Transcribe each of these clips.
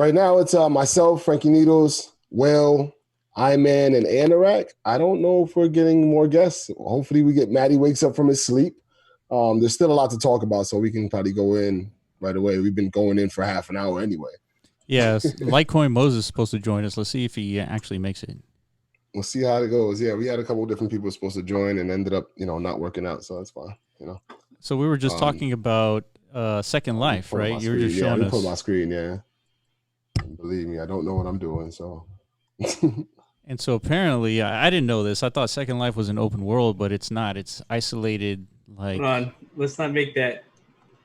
Right now, it's myself, Frankie Needles, Will, I-Man, and Anorak. I don't know if we're getting more guests. Hopefully, Maddie wakes up from his sleep. There's still a lot to talk about, so we can probably go in right away. We've been going in for half an hour anyway. Yes, Litecoin Moses is supposed to join us. Let's see if he actually makes it. We'll see how it goes. Yeah, we had a couple of different people supposed to join and ended up, not working out. So that's fine. So we were just talking about Second Life, right? You were just showing us. Put my screen. Yeah. Believe me, I don't know what I'm doing. So. And so apparently, I didn't know this. I thought Second Life was an open world, but it's not. It's isolated. Like, hold on, let's not make that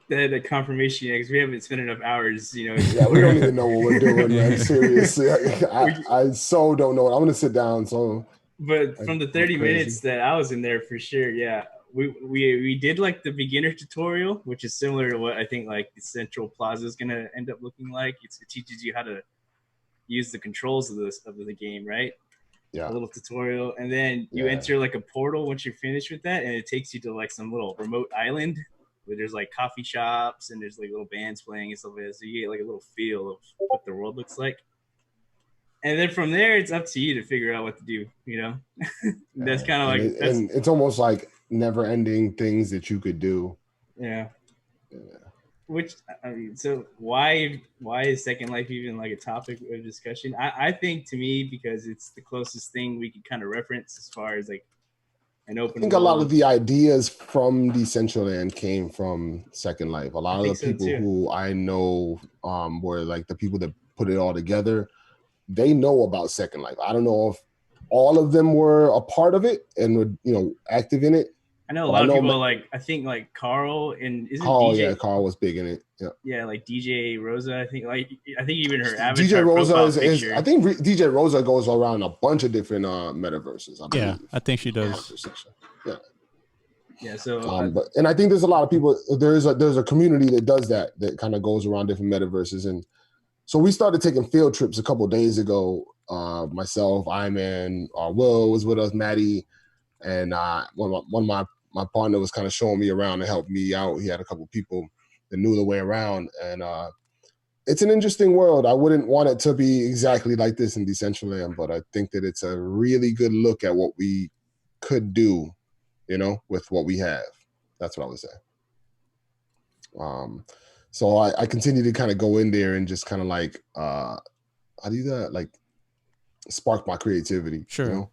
a confirmation yet, because we haven't spent enough hours. Yeah, we don't even know what we're doing, man. Seriously, I so don't know. I'm gonna sit down. So, but from the 30 minutes that I was in there, for sure, yeah, we did like the beginner tutorial, which is similar to what I think like the Central Plaza is gonna end up looking like. It teaches you how to use the controls of the game, right? Yeah. A little tutorial, and then you enter like a portal once you're finished with that, and it takes you to like some little remote island where there's like coffee shops and there's like little bands playing and stuff like that. So you get like a little feel of what the world looks like. And then from there, it's up to you to figure out what to do, That's kind of like... And it's almost like never-ending things that you could do. Yeah. Which, I mean, so why is Second Life even like a topic of discussion? I think, to me, because it's the closest thing we could kind of reference as far as like an open world. A lot of the ideas from Decentraland came from Second Life. A lot of the people who I know were like the people that put it all together. They know about Second Life. I don't know if all of them were a part of it and were, active in it. I know a lot of people I think like Carl and Carl, DJ? Carl was big in it. Yeah, like DJ Rosa. I think even her avatar. DJ Rosa is I think DJ Rosa goes around a bunch of different metaverses. I believe. I think she does. Yeah. So, and I think there's a lot of people. There's a community that does that kind of goes around different metaverses, and so we started taking field trips a couple of days ago. Myself, I-Man, Will was with us, Maddie, and one of my partner was kind of showing me around and helped me out. He had a couple people that knew the way around, and it's an interesting world. I wouldn't want it to be exactly like this in Decentraland, but I think that it's a really good look at what we could do, with what we have. That's what I would say. So I continue to kind of go in there and just kind of like, how do you do that? Like spark my creativity. Sure.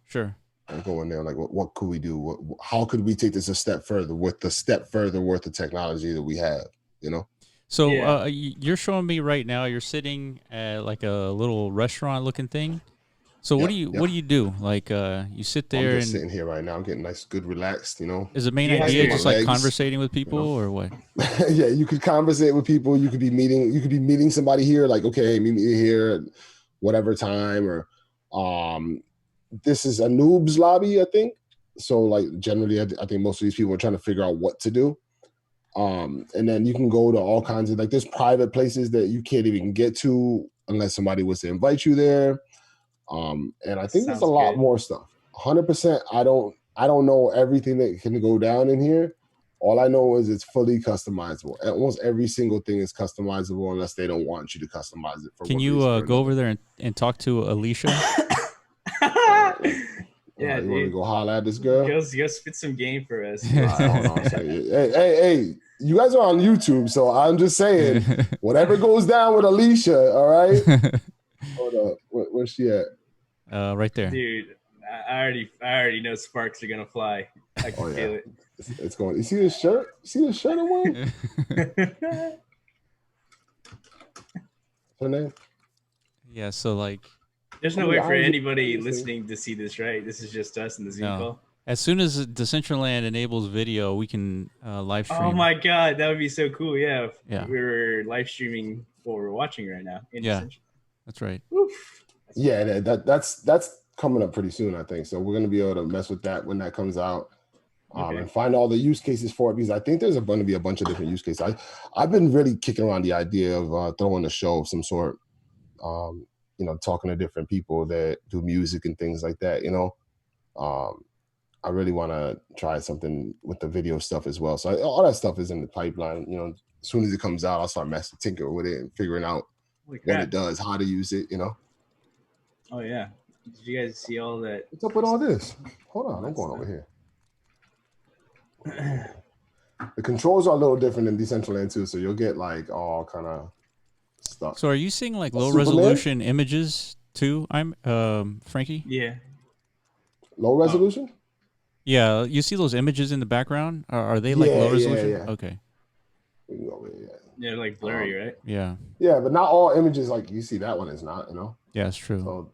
And go in there, like, what could we do? How could we take this a step further with the step further worth of technology that we have, So you're showing me right now, you're sitting at like a little restaurant looking thing. So what do you do? Like you sit there I'm just sitting here right now. I'm getting nice, good, relaxed, Is the main idea just like conversating with people or what? Yeah, you could conversate with people. You could be meeting somebody here, like, okay, meet me here at whatever time, or this is a noobs lobby, I think. So like generally, I think most of these people are trying to figure out what to do. And then you can go to all kinds of, like, there's private places that you can't even get to unless somebody was to invite you there. And I think there's a lot more stuff. 100%. I don't know everything that can go down in here. All I know is it's fully customizable. Almost every single thing is customizable unless they don't want you to customize it. Can you go over there and talk to Alicia? Yeah, you want to go holler at this girl? Go spit some game for us. Hold on, hey, you guys are on YouTube, so I'm just saying, whatever goes down with Alicia, all right? Hold up, where's she at? Right there, dude. I already know sparks are gonna fly. I can feel it. It's going. You see this shirt? I'm wearing? Her name? Yeah. So like. There's no way for anybody listening to see this, right? This is just us in the Zoom call. As soon as Decentraland enables video, we can live stream. Oh my God, that would be so cool! Yeah. We were live streaming what we're watching right now. That's right. Oof. That's coming up pretty soon, I think. So we're gonna be able to mess with that when that comes out, and find all the use cases for it, because I think there's going to be a bunch of different use cases. I've been really kicking around the idea of throwing a show of some sort. Talking to different people that do music and things like that, I really want to try something with the video stuff as well. So all that stuff is in the pipeline. As soon as it comes out, I'll start tinkering with it and figuring out what it does, how to use it, you know. Oh yeah. Did you guys see all that? What's up with all this? Hold on, I'm going over here. The controls are a little different in Decentraland too, so you'll get like all kind of stuff. So are you seeing like low resolution images too? Frankie? Yeah. Low resolution? Yeah, you see those images in the background? Are they like low resolution? Yeah. Okay. Yeah, like blurry, right? Yeah. Yeah, but not all images like you see that one is not, you know? Yeah, it's true. So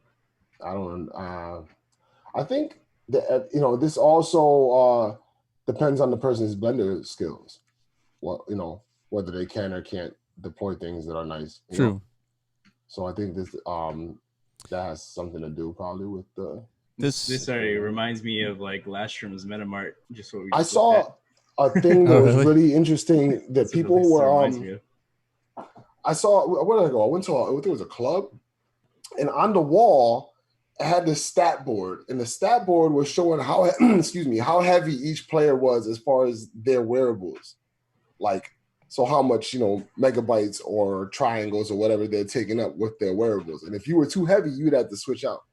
I don't I think that you know, this also depends on the person's Blender skills. What, you know, whether they can or can't deploy things that are nice. True. Know? So I think this that has something to do probably with the this already reminds me of like Lastrom's Metamart. Just what we just I saw a thing that was really interesting that people were I saw, where did I go? I went to I think it was a club, and on the wall it had this stat board, and the stat board was showing how excuse me, how heavy each player was as far as their wearables. Like, so how much, you know, megabytes or triangles or whatever they're taking up with their wearables. And if you were too heavy, you'd have to switch out.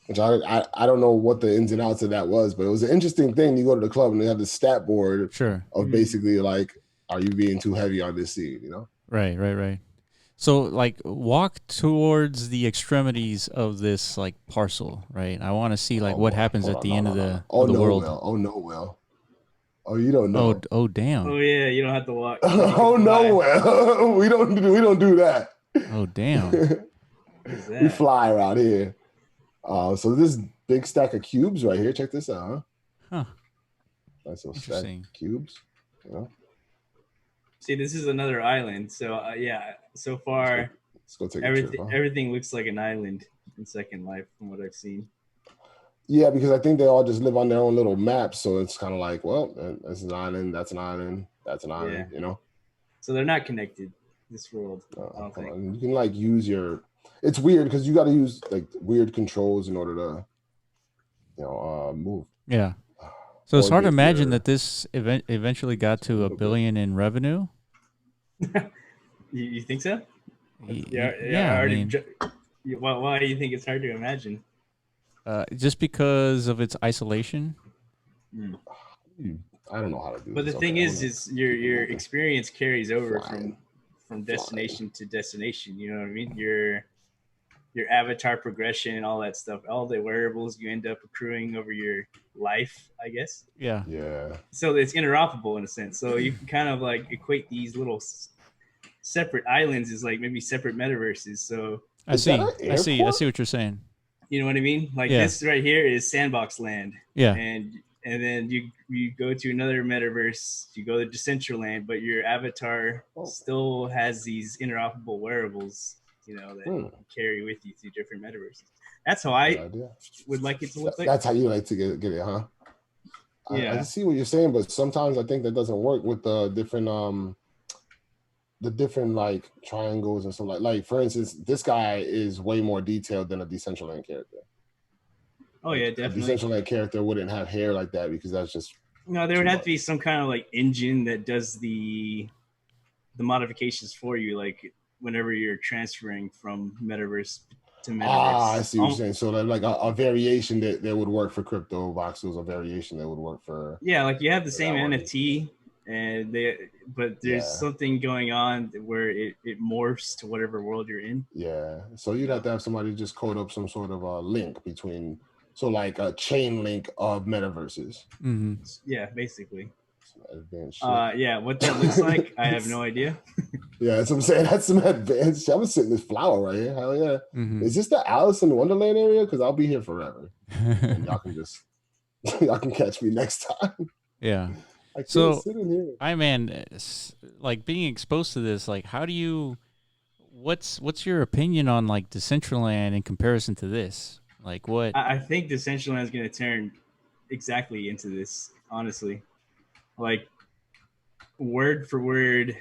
Which I don't know what the ins and outs of that was, but it was an interesting thing. You go to the club and they have the stat board of basically like, are you being too heavy on this seed, you know? Right. So like walk towards the extremities of this like parcel, right? I want to see like what happens at the end of the world. Oh no, Will. Oh, you don't know. Oh damn. Oh yeah, you don't have to walk. Oh no, Will. we don't do that. Oh damn. We fly around here. So this big stack of cubes right here. Check this out. Huh. Nice little stack of cubes. Yeah. See, this is another island. So yeah, so far let's go take everything. A trip, huh? Everything looks like an island in Second Life, from what I've seen. Yeah, because I think they all just live on their own little maps. So it's kind of like, well, that's an island. That's an island. That's an island. You know. So they're not connected. This world. I don't think. You can like use your. It's weird because you got to use like weird controls in order to, you know, move. Yeah. So it's hard to imagine that this eventually got to $1 billion in revenue. You think so? Yeah. I mean, why do you think it's hard to imagine? Just because of its isolation. I don't know how to do. But the thing is your experience carries over from destination to destination. You know what I mean? Your avatar progression and all that stuff, all the wearables you end up accruing over your life, I guess. Yeah. So it's interoperable in a sense. So you can kind of like equate these little separate islands as like maybe separate metaverses. So I see what you're saying. You know what I mean? Like this right here is Sandbox Land. Yeah. And then you go to another metaverse, you go to Decentraland, but your avatar still has these interoperable wearables, you know, that you can carry with you through different metaverses. That's how I would like it to look like. That's how you like to get it, huh? Yeah. I see what you're saying, but sometimes I think that doesn't work with the different like triangles and stuff like for instance, this guy is way more detailed than a Decentraland character. Oh yeah, definitely. A Decentraland character wouldn't have hair like that because that's just there would have to be some kind of like engine that does the modifications for you, like whenever you're transferring from metaverse to metaverse. I see what you're saying. So like a variation that would work for crypto voxels, a variation that would work for like you have the same NFT but there's something going on where it morphs to whatever world you're in. Yeah. So you'd have to have somebody just code up some sort of a link between, so like a chain link of metaverses. Mm-hmm. Yeah, basically. What that looks like, I have no idea. Yeah, that's what I'm saying. That's some advanced shit. I'm sitting in this flower right here. Hell yeah. Mm-hmm. Is this the Alice in Wonderland area? Because I'll be here forever. And y'all can catch me next time. Yeah. So, like being exposed to this, like how do you, what's your opinion on like Decentraland in comparison to this? Like what? I think Decentraland is going to turn exactly into this, honestly. Like word for word,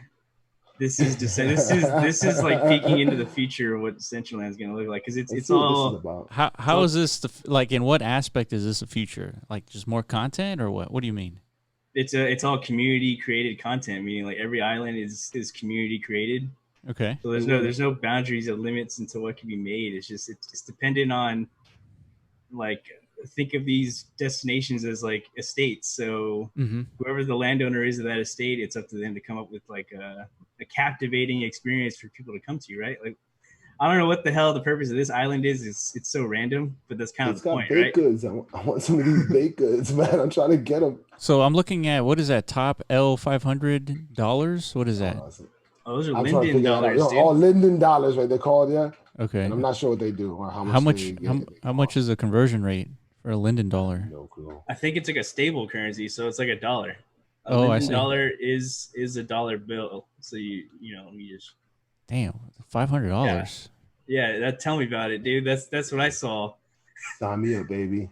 this is this is like peeking into the future of what Decentraland is going to look like, because it's all. How is this like? In what aspect is this a future? Like just more content or what? What do you mean? It's all community created content, meaning like every island is community created. Okay. So there's no boundaries or limits into what can be made. It's just it's dependent on, like, think of these destinations as like estates. So whoever the landowner is of that estate, it's up to them to come up with like a captivating experience for people to come to, right? Like, I don't know what the hell the purpose of this island is. It's so random, but that's kind of the point, right? Baked goods. I want some of these baked goods, man. I'm trying to get them. So I'm looking at, what is that, top $500? What is that? Oh, those are Linden dollars, dude. Oh, Linden dollars, right? They're called, yeah. Okay. And I'm not sure what they do or how much. How much is the conversion rate for a Linden dollar? No clue. I think it's like a stable currency, so it's like a dollar. I see. Dollar is a dollar bill. So you just damn, $500. Yeah, tell me about it, dude. That's what I saw. Sign me up, baby.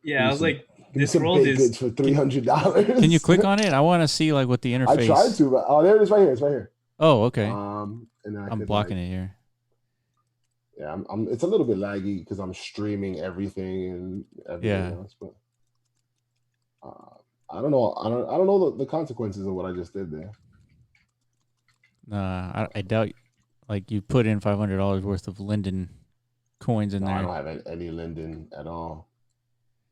Yeah, I was like, this world is for $300. Can you click on it? I want to see like what the interface. I tried to, but there it is, right here. It's right here. Oh, okay. And I'm blocking it here. Yeah, it's a little bit laggy because I'm streaming everything and everything else, but I don't know. I don't know the consequences of what I just did there. I doubt. Like, you put in $500 worth of Linden coins in there. I don't have any Linden at all.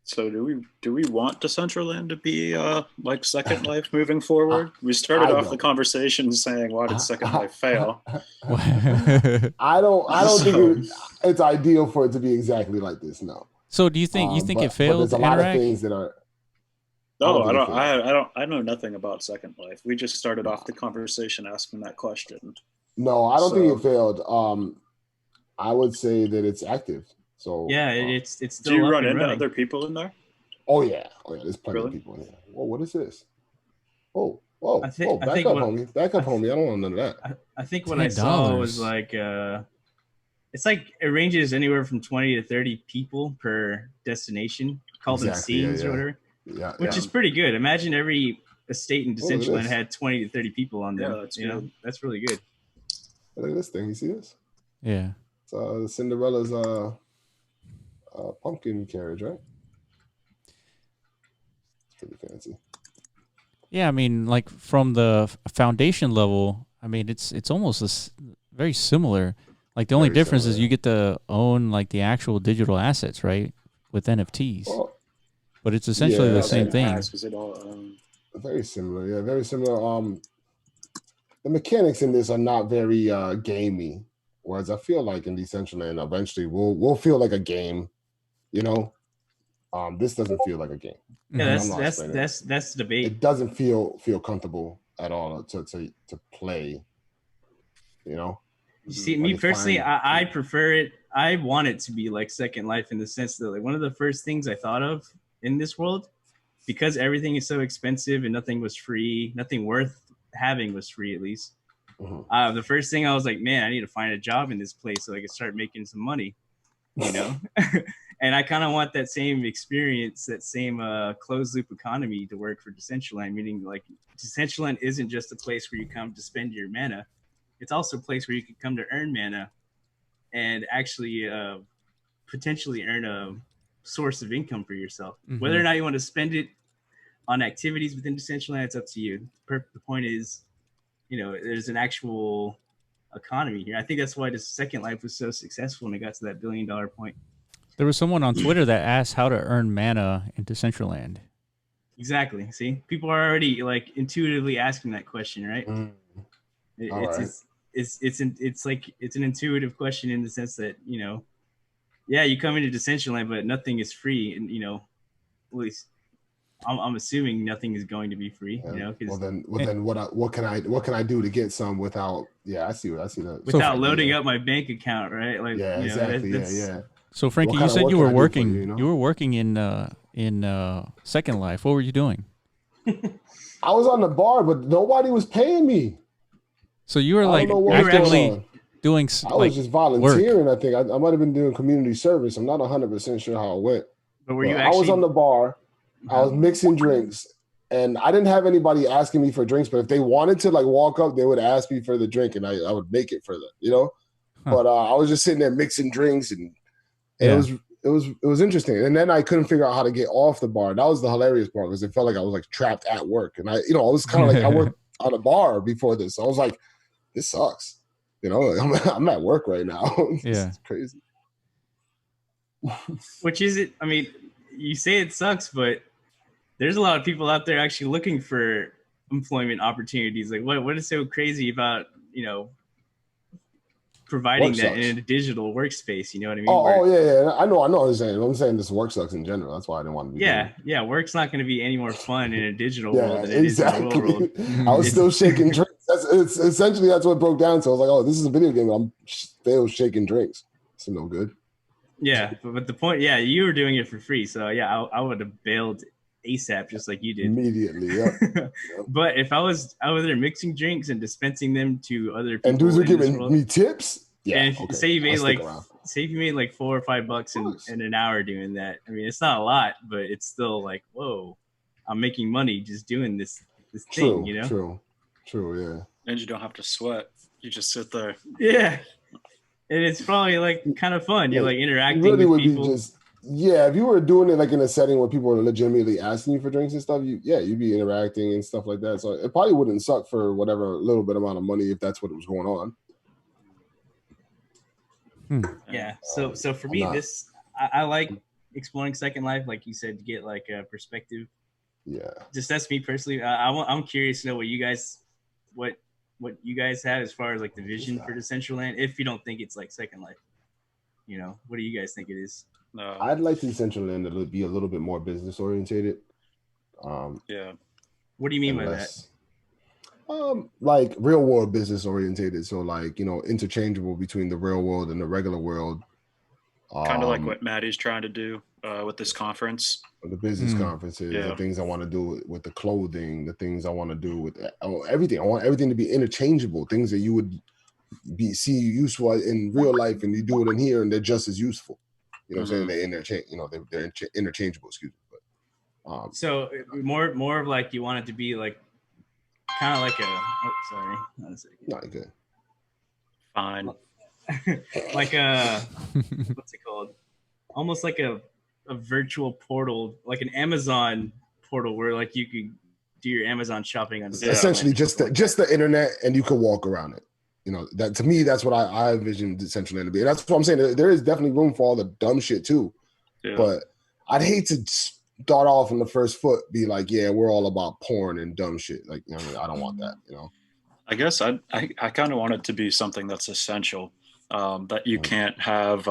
So do we want Decentraland to be like Second Life moving forward? We started off the conversation saying, why did Second Life fail? I don't think it's ideal for it to be exactly like this. No. So do you think it failed? There's a lot of things that are. No, I know nothing about Second Life. We just started off the conversation asking that question. No, I don't think it failed. I would say that it's active. So yeah, it's still. Do you run into other people in there? Oh yeah. There's plenty of people in there. Whoa, what is this? Whoa, back up, homie. Back up, homie. I don't want none of that. I think what I saw was like, it's like it ranges anywhere from 20 to 30 people per destination. Called them scenes or whatever. Yeah, which is pretty good. Imagine every estate in Decentraland had 20 to 30 people on them. Yeah, that's really good. Look at this thing. You see this? Yeah. It's Cinderella's pumpkin carriage, right? It's pretty fancy. Yeah, I mean, like from the foundation level, I mean, it's almost very similar. Like the only difference is you get to own like the actual digital assets, right, with NFTs. Well, but it's essentially the same thing. Very similar, yeah, very similar. The mechanics in this are not very gamey, whereas I feel like in Decentraland, eventually we'll feel like a game, you know. This doesn't feel like a game. Yeah, that's the debate. It doesn't feel comfortable at all to play, you know. You see, me personally, I prefer it. I want it to be like Second Life in the sense that, like, one of the first things I thought of in this world, because everything is so expensive and nothing was free, nothing worth having was free, at least. The first thing I was like, man, I need to find a job in this place so I can start making some money, you know. And I kind of want that same experience, that same closed loop economy to work for Decentraland, meaning like Decentraland isn't just a place where you come to spend your mana. It's also a place where you can come to earn mana and actually potentially earn a source of income for yourself. Whether or not you want to spend it on activities within Decentraland, it's up to you. The point is, you know, there's an actual economy here. I think that's why the Second Life was so successful when it got to that $1 billion point. There was someone on Twitter that asked how to earn mana in Decentraland. Exactly. See, people are already like intuitively asking that question, right? It's an intuitive question in the sense that, you know, yeah, you come into Decentraland, but nothing is free, and, you know, at least I'm assuming nothing is going to be free. You know, well then, what can I do to get some without? Yeah, I see that. Without loading up my bank account, right? Like, yeah, exactly. Yeah. So Frankie, you said you were working. You were working in Second Life. What were you doing? I was on the bar, but nobody was paying me. So you were like actively doing. I was just volunteering. Work. I think I might have been doing community service. I'm not 100% sure how it went. But were you actually? I was on the bar. I was mixing drinks, and I didn't have anybody asking me for drinks. But if they wanted to like walk up, they would ask me for the drink, and I would make it for them. You know. But I was just sitting there mixing drinks and. It was interesting, and then I couldn't figure out how to get off the bar. That was the hilarious part because it felt like I was like trapped at work, and I was kind of like I worked on a bar before this. So I was like, this sucks. You know, I'm at work right now. Yeah. It's crazy. Which is it? I mean, you say it sucks, but there's a lot of people out there actually looking for employment opportunities. Like, what is so crazy about, you know, providing Work that sucks. in a digital workspace? You know what I mean? Oh, yeah. I know what you're saying. I'm saying this work sucks in general. That's why I didn't want to be doing it. Work's not going to be any more fun in a digital Yeah, world than it is in the real world. I was still shaking drinks. It's essentially that's what broke down. So I was like, oh, this is a video game. I'm still shaking drinks. It's no good. Yeah, but the point, you were doing it for free. So yeah, I would have bailed ASAP just like you did. Immediately, yeah. But if I was there mixing drinks and dispensing them to other people, and dudes are giving me tips. Yeah. And okay. say you made like around. say if you made like $4 or $5 in an hour doing that. I mean, it's not a lot, but it's still like, whoa, I'm making money just doing this thing, you know? True, yeah. And you don't have to sweat. You just sit there. Yeah. And it's probably like kind of fun. You're like interacting really with people. If you were doing it like in a setting where people are legitimately asking you for drinks and stuff, you'd be interacting and stuff like that. So it probably wouldn't suck for whatever little bit amount of money if that's what was going on. Yeah. So for me, I like exploring Second Life, like you said, to get like a perspective. Yeah. Just that's me personally. I'm curious to know what you guys have as far as like the vision for Decentraland. If you don't think it's like Second Life, you know, what do you guys think it is? I'd like Decentraland to be a little bit more business orientated. Yeah. What do you mean by that? Like real world business orientated. So like, you know, interchangeable between the real world and the regular world. Kind of like what Maddie's trying to do with this conference. The business conferences, the things I want to do with the clothing, the things I want to do with everything. I want everything to be interchangeable. Things that you would see useful in real life, and you do it in here, and they're just as useful. You know what I'm saying? They're interchangeable. Excuse me. But so more of like you want it to be like kind of like sorry, not a second. Not good. Fine. Like what's it called? Almost like a virtual portal, like an Amazon portal where like you could do your Amazon shopping on essentially just the internet, and you can walk around it. You know, that to me, that's what I envision Decentraland to be. And that's what I'm saying. There is definitely room for all the dumb shit too. Yeah. But I'd hate to start off on the first foot, be like, yeah, we're all about porn and dumb shit. Like, you know, I don't want that, you know. I guess I kind of want it to be something that's essential, that you can't have,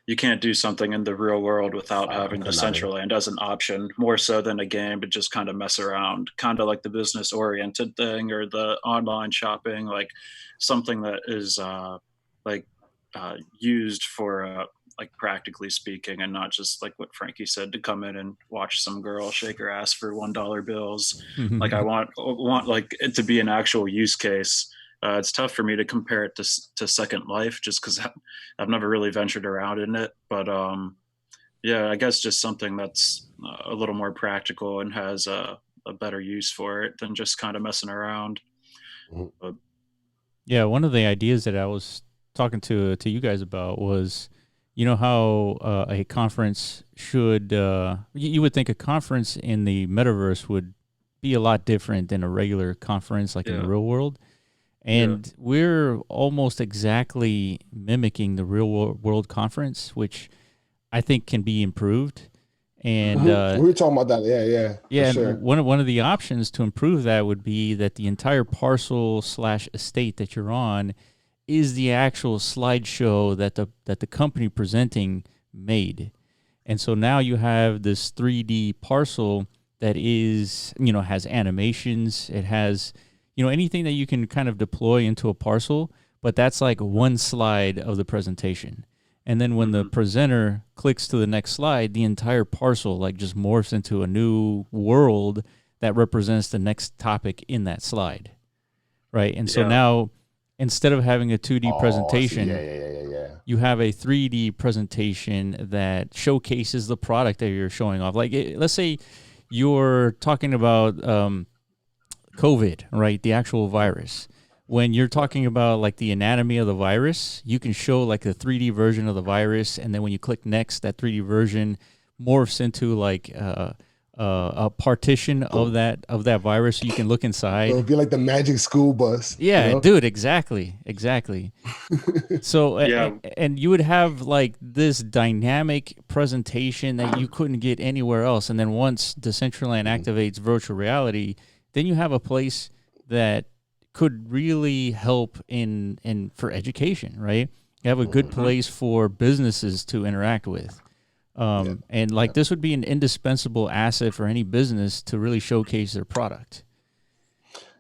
you can't do something in the real world without having Decentraland as an option, more so than a game to just kind of mess around, kind of like the business oriented thing or the online shopping, like something that is used for like practically speaking, and not just like what Frankie said, to come in and watch some girl shake her ass for $1 bills. Like I want like it to be an actual use case. It's tough for me to compare it to Second Life just because I've never really ventured around in it. But yeah, I guess just something that's a little more practical and has a better use for it than just kind of messing around. But, yeah, one of the ideas that I was talking to you guys about was, you know how a conference should, you would think a conference in the metaverse would be a lot different than a regular conference like in the real world. And we're almost exactly mimicking the real world conference, which I think can be improved. And we were talking about that, yeah. Sure. And one of the options to improve that would be that the entire parcel / estate that you're on is the actual slideshow that the company presenting made. And so now you have this 3D parcel that is, you know, has animations, it has, you know, anything that you can kind of deploy into a parcel, but that's like one slide of the presentation. And then when the presenter clicks to the next slide, the entire parcel like just morphs into a new world that represents the next topic in that slide. Right. And so now instead of having a 2D presentation, you have a 3D presentation that showcases the product that you're showing off. Like, let's say you're talking about COVID, right? The actual virus. When you're talking about like the anatomy of the virus, you can show like the 3D version of the virus, and then when you click next, that 3D version morphs into like a a partition of that virus so you can look inside. It'll be like the magic school bus. Yeah, you know? dude, exactly. So Yeah. and you would have like this dynamic presentation that you couldn't get anywhere else. And then once Decentraland activates virtual reality, then you have a place that could really help in for education, right? You have a good place for businesses to interact with. And like this would be an indispensable asset for any business to really showcase their product.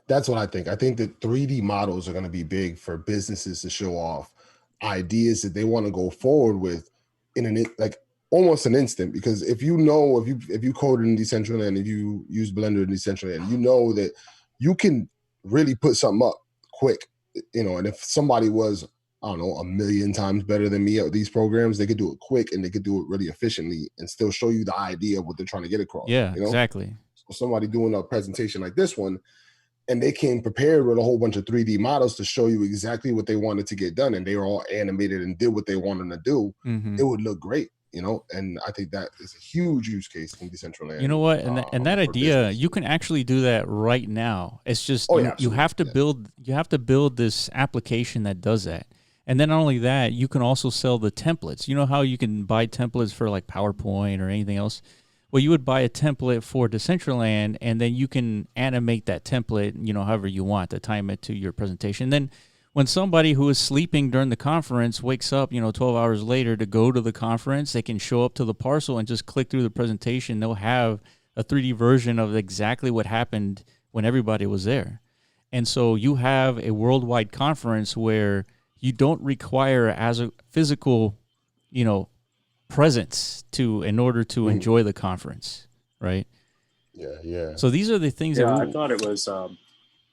That's what I think. I think that 3D models are going to be big for businesses to show off ideas that they want to go forward with in an like almost an instant. Because if you code in Decentraland, if you use Blender in Decentraland, you know that you can really put something up quick. And if somebody was, I don't know, 1,000,000 times better than me at these programs, they could do it quick and they could do it really efficiently and still show you the idea of what they're trying to get across. Yeah, exactly. So somebody doing a presentation like this one, and they came prepared with a whole bunch of 3D models to show you exactly what they wanted to get done, and they were all animated and did what they wanted to do, it would look great, and I think that is a huge use case in Decentraland. You know what? And that idea, you can actually do that right now. It's just you have to build this application that does that. And then not only that, you can also sell the templates. You know how you can buy templates for like PowerPoint or anything else? Well, you would buy a template for Decentraland, and then you can animate that template, however you want to time it to your presentation. Then when somebody who is sleeping during the conference wakes up, 12 hours later to go to the conference, they can show up to the parcel and just click through the presentation. They'll have a 3D version of exactly what happened when everybody was there. And so you have a worldwide conference where you don't require as a physical, presence in order to enjoy the conference, right? Yeah. So these are the things that I thought it was.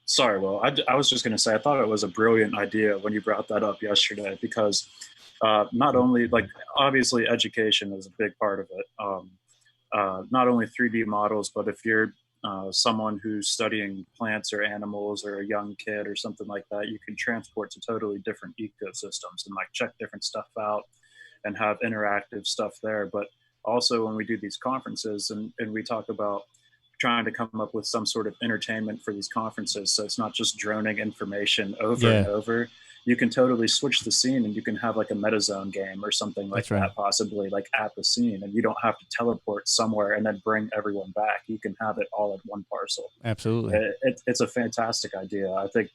Sorry, Will. I was just going to say I thought it was a brilliant idea when you brought that up yesterday, because not only obviously education is a big part of it. Not only 3D models, but if you're someone who's studying plants or animals or a young kid or something like that, you can transport to totally different ecosystems and check different stuff out and have interactive stuff there. But also when we do these conferences and we talk about trying to come up with some sort of entertainment for these conferences, so it's not just droning information over and over, you can totally switch the scene and you can have a MetaZone game or something like that, possibly at the scene, and you don't have to teleport somewhere and then bring everyone back. You can have it all at one parcel. Absolutely. It's a fantastic idea. I think,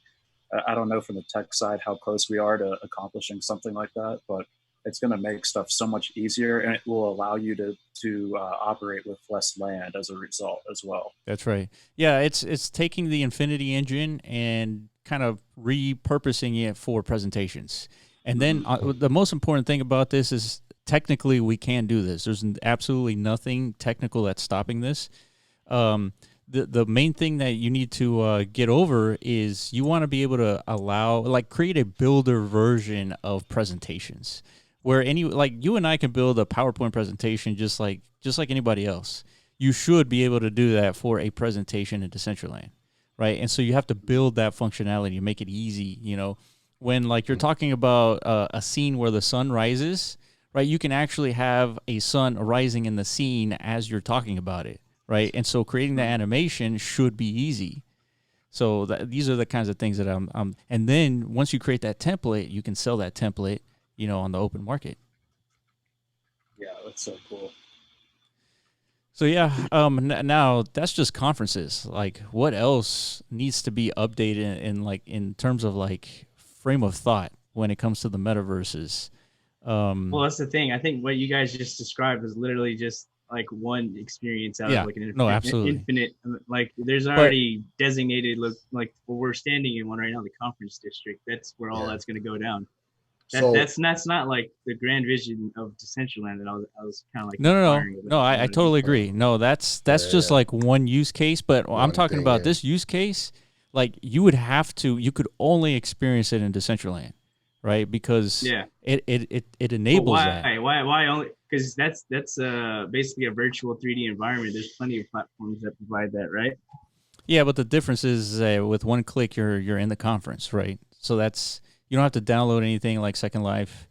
I don't know from the tech side how close we are to accomplishing something like that, but it's going to make stuff so much easier, and it will allow you to operate with less land as a result as well. That's right. Yeah, it's taking the Infinity engine and kind of repurposing it for presentations. And then the most important thing about this is technically we can do this. There's absolutely nothing technical that's stopping this. The main thing that you need to get over is you want to be able to create a builder version of presentations, where you and I can build a PowerPoint presentation just like anybody else. You should be able to do that for a presentation in Decentraland, right? And so you have to build that functionality and make it easy. When you're talking about a scene where the sun rises, right? You can actually have a sun rising in the scene as you're talking about it, right? And so creating the animation should be easy. So these are the kinds of things that and then once you create that template, you can sell that template, on the open market. Yeah, that's so cool. So yeah, now that's just conferences. What else needs to be updated in terms of frame of thought when it comes to the metaverses? Well, that's the thing. I think what you guys just described is literally just one experience out of an infinite. There's already designated we're standing in one right now, the conference district. That's where all that's going to go down. That's not the grand vision of Decentraland that I was kind of No, I totally agree. No, that's just one use case, but I'm talking about this use case. You could only experience it in Decentraland, right? Because it enables that. Why only? Because that's basically a virtual 3D environment. There's plenty of platforms that provide that, right? Yeah, but the difference is with one click you're in the conference, right? So you don't have to download anything like Second Life.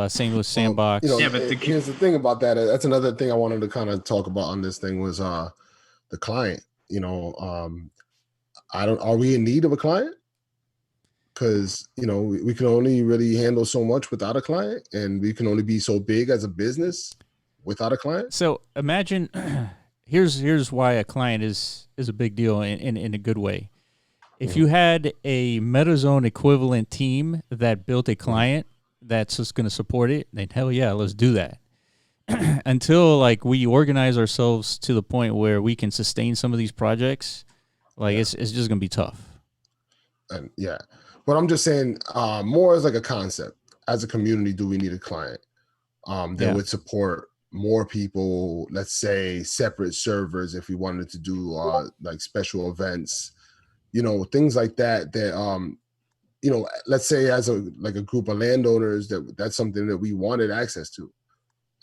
Same with Sandbox. You know, Yeah, but here's the thing about that. That's another thing I wanted to kind of talk about on this thing was the client. You know, are we in need of a client? Because, you know, we can only really handle so much without a client, and we can only be so big as a business without a client. So imagine, here's why a client is a big deal in a good way. If you had a MetaZone equivalent team that built a client that's just going to support it, then hell yeah, let's do that. Until like we organize ourselves to the point where we can sustain some of these projects, like it's just going to be tough. And but I'm just saying, more as like a concept. As a community, do we need a client that would support more people? Let's say separate servers if we wanted to do like special events, you know, things like that. That you know, let's say as a group of landowners, that's something that we wanted access to,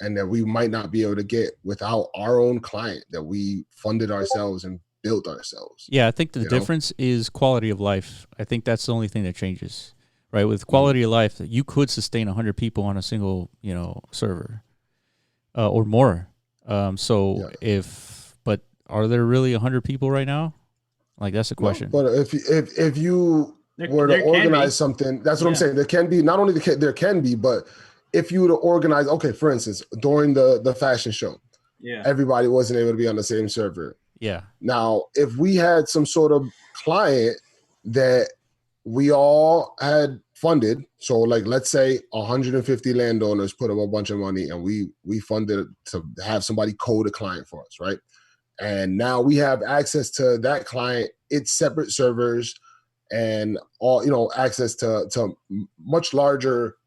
and that we might not be able to get without our own client that we funded ourselves and built ourselves. Yeah, I think the difference is quality of life. I think that's the only thing that changes, right? With quality of life, you could sustain 100 people on a single, you know, server or more. But are there really 100 people right now? Like, that's the question. No, but if you were to organize something, that's what I'm saying. There can be, not only there can be, but if you were to organize, okay, for instance, during the fashion show, everybody wasn't able to be on the same server. Yeah. Now, if we had some sort of client that we all had funded, so like let's say 150 landowners put up a bunch of money, and we funded to have somebody code a client for us, right? And now we have access to that client, its separate servers, and all, you know, access to much larger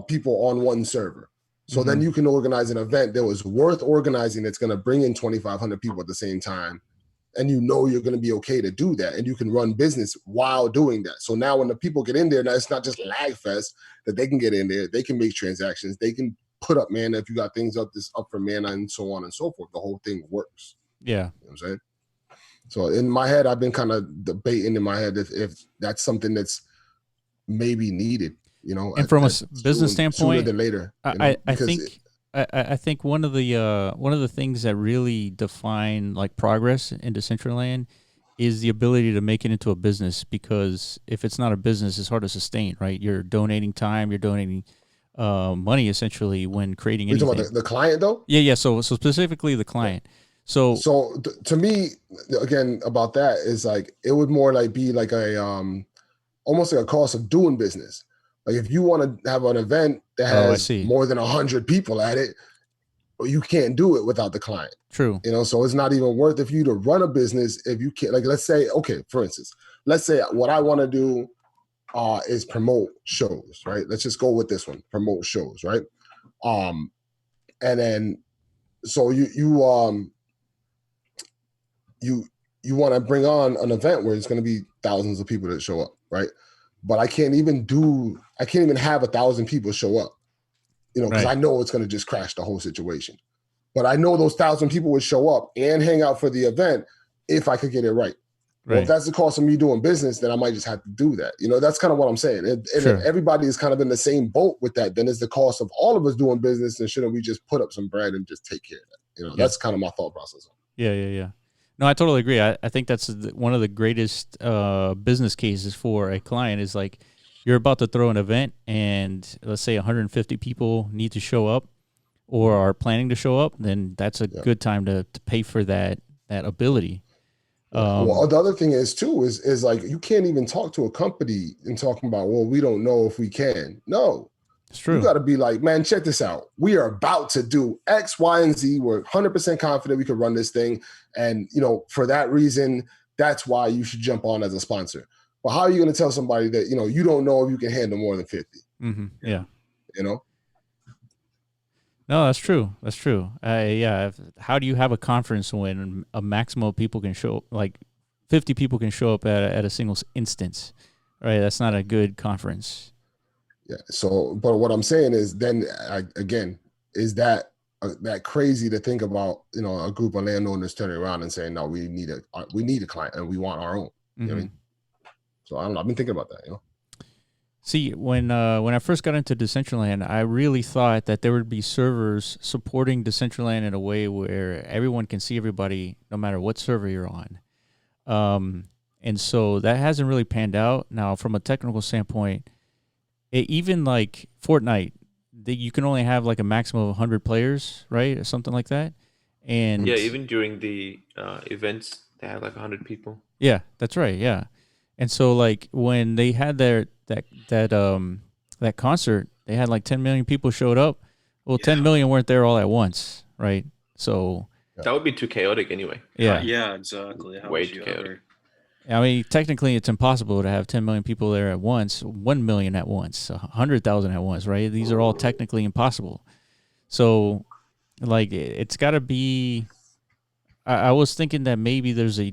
people on one server. So then you can organize an event that was worth organizing that's going to bring in 2,500 people at the same time. And you know you're going to be okay to do that. And you can run business while doing that. So now when the people get in there, now it's not just lag fest that they can get in there. They can make transactions. They can put up mana if you got things up for mana and so on and so forth. The whole thing works. Yeah. You know what I'm saying? So in my head, I've been kind of debating in my head if that's something that's maybe needed. You know, and from a business standpoint, sooner than later. I think one of the things that really define like progress in Decentraland is the ability to make it into a business. Because if it's not a business, it's hard to sustain. Right? You're donating time. You're donating money essentially when creating anything. You're talking about the client though? Yeah. So specifically the client. So to me, again, about that is like it would more like be like a almost like a cost of doing business. Like if you want to have an event that has more than 100 people at it, you can't do it without the client. True. You know, so it's not even worth it for you to run a business if you can't. Like, let's say, okay, for instance, let's say what I want to do is promote shows, right? Let's just go with this one, promote shows, right? And then so you want to bring on an event where it's going to be thousands of people that show up, right? But I can't even have 1,000 people show up, you know, because I know it's going to just crash the whole situation. But I know those 1,000 people would show up and hang out for the event if I could get it right. Well, if that's the cost of me doing business, then I might just have to do that. You know, that's kind of what I'm saying. And if everybody is kind of in the same boat with that, then it's the cost of all of us doing business. And shouldn't we just put up some bread and just take care of that? You know, that's kind of my thought process. Yeah. No, I totally agree. I think that's one of the greatest business cases for a client is like you're about to throw an event and let's say 150 people need to show up or are planning to show up, then that's a good time to pay for that ability. Well, the other thing is too is like you can't even talk to a company and talking about, well, we don't know if we can. No, it's true. You got to be like, man, check this out. We are about to do X, Y, and Z. We're 100% confident we can run this thing. And, you know, for that reason, that's why you should jump on as a sponsor. But how are you going to tell somebody that, you know, you don't know if you can handle more than 50? Mm-hmm. Yeah. You know? No, that's true. That's true. How do you have a conference when a maximum of people can show, like 50 people can show up at a single instance? Right. That's not a good conference. Yeah. So, but what I'm saying is then again, is that crazy to think about, you know, a group of landowners turning around and saying, no, we need a client and we want our own. You know what I mean? So I don't know. I've been thinking about that, you know? See, when I first got into Decentraland, I really thought that there would be servers supporting Decentraland in a way where everyone can see everybody, no matter what server you're on. And so that hasn't really panned out. Now, from a technical standpoint, even like Fortnite, you can only have like a maximum of 100 players, right, or something like that. And Yeah, even during the events, they have like 100 people. yeah, that's right. Yeah, and so like when they had that concert, they had like 10 million people showed up. Well, 10 million weren't there all at once, right? So that would be too chaotic anyway. Yeah, yeah, exactly. How Way would too you chaotic. ever? I mean, technically, it's impossible to have 10 million people there at once, 1 million at once, 100,000 at once, right? These are all technically impossible. So, like, it's got to be. I was thinking that maybe there's a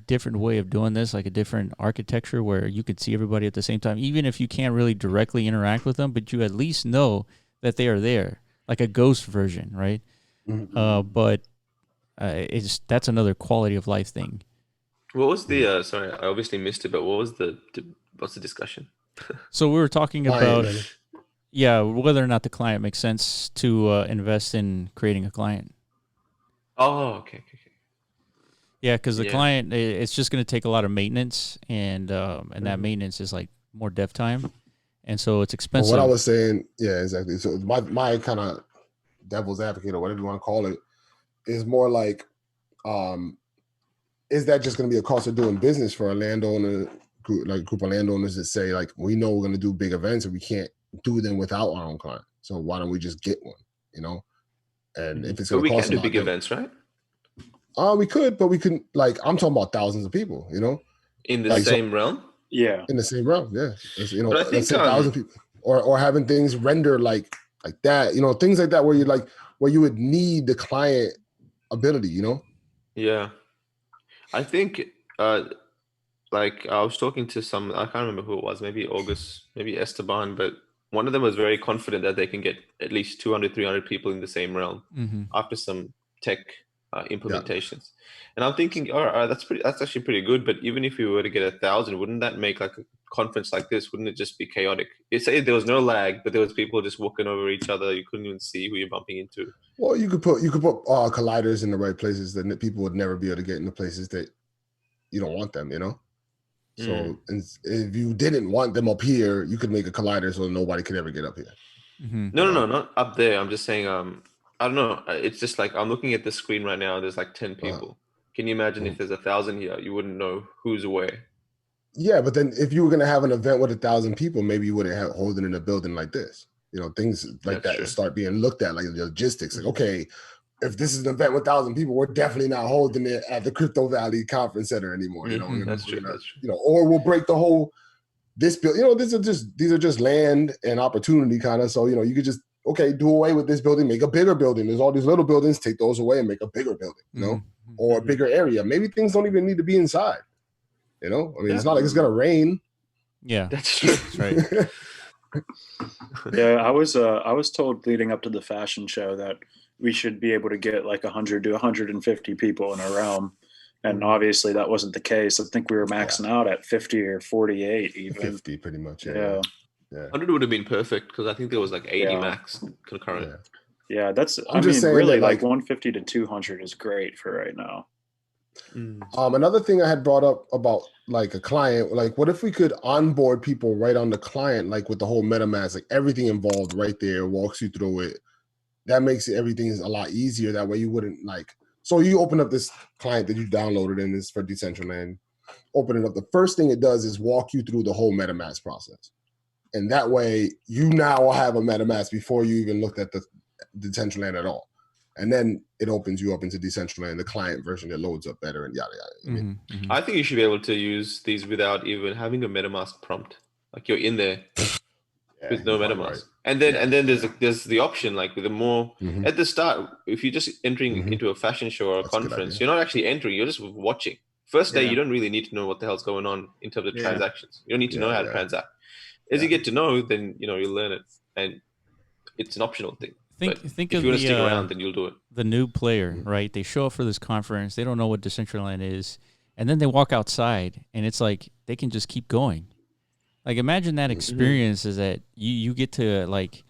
different way of doing this, like a different architecture where you could see everybody at the same time, even if you can't really directly interact with them, but you at least know that they are there, like a ghost version, right? But that's another quality of life thing. What was the sorry, I obviously missed it, but what's the discussion? So we were talking about whether or not the client makes sense to invest in creating a client. Oh, okay. Yeah, because the client, it's just going to take a lot of maintenance, and that maintenance is like more dev time, and so it's expensive. Well, what I was saying, yeah, exactly. So my kind of devil's advocate or whatever you want to call it is more like, is that just going to be a cost of doing business for a landowner, like a group of landowners that say like, we know we're going to do big events and we can't do them without our own client, so why don't we just get one, you know? And if it's going to cost, we can do big events, right? We could, but we couldn't. Like, I'm talking about thousands of people, you know, in the same realm. Yeah, in the same realm, yeah. You know, but I think, let's say 1,000 people, or having things render like that, you know, things like that, where you would need the client ability, you know. Yeah, I think like I was talking to some, I can't remember who it was, maybe August, maybe Esteban, but one of them was very confident that they can get at least 200, 300 people in the same realm after some tech implementations. And I'm thinking, all right, that's actually pretty good. But even if you were to get 1,000, wouldn't that make like a conference like this? Wouldn't it just be chaotic? You say there was no lag, but there was people just walking over each other. You couldn't even see who you're bumping into. Well, you could put colliders in the right places that people would never be able to get in the places that you don't want them, you know. So and if you didn't want them up here, you could make a collider so nobody could ever get up here. No, not up there. I'm just saying, I don't know. It's just like I'm looking at the screen right now. There's like 10 people. Can you imagine if there's 1,000 here? You wouldn't know who's where. Yeah, but then if you were going to have an event with 1,000 people, maybe you wouldn't hold it in a building like this. You know, things like that start being looked at, like the logistics. Like, okay, if this is an event with 1,000 people, we're definitely not holding it at the Crypto Valley Conference Center anymore. You know, that's true. You know, or we'll break the whole this building. You know, these are just land and opportunity kind of. So you know, you could just do away with this building, make a bigger building. There's all these little buildings, take those away and make a bigger building. You know, or a bigger area. Maybe things don't even need to be inside. You know, I mean, it's not like it's gonna rain. Yeah, that's true. That's right. Yeah, I was told leading up to the fashion show that we should be able to get like 100 to 150 people in a realm. And obviously that wasn't the case. I think we were maxing out at 50 or 48 even. 50 pretty much, yeah. 100 would have been perfect because I think there was like 80 max concurrent. Yeah, that's, I'm just saying really that, like 150 to 200 is great for right now. Another thing I had brought up about like a client, like what if we could onboard people right on the client, like with the whole MetaMask, like everything involved right there, walks you through it. That makes everything a lot easier. That way you wouldn't so you open up this client that you downloaded and it's for Decentraland, open it up. The first thing it does is walk you through the whole MetaMask process. And that way you now have a MetaMask before you even looked at the Decentraland at all. And then it opens you up into Decentraland, the client version that loads up better and yada, yada. I mean, I think you should be able to use these without even having a MetaMask prompt. Like you're in there with no MetaMask. Right. And then there's the option, like with the more at the start, if you're just entering into a fashion show or a conference, you're not actually entering, you're just watching. First day, you don't really need to know what the hell's going on in terms of transactions. You don't need to know how to transact. As you get to know, then you'll learn it. And it's an optional thing. Think if you want to stick around, then you'll do it. The new player, right? They show up for this conference. They don't know what Decentraland is. And then they walk outside, and it's like they can just keep going. Like imagine that experience is that you get to like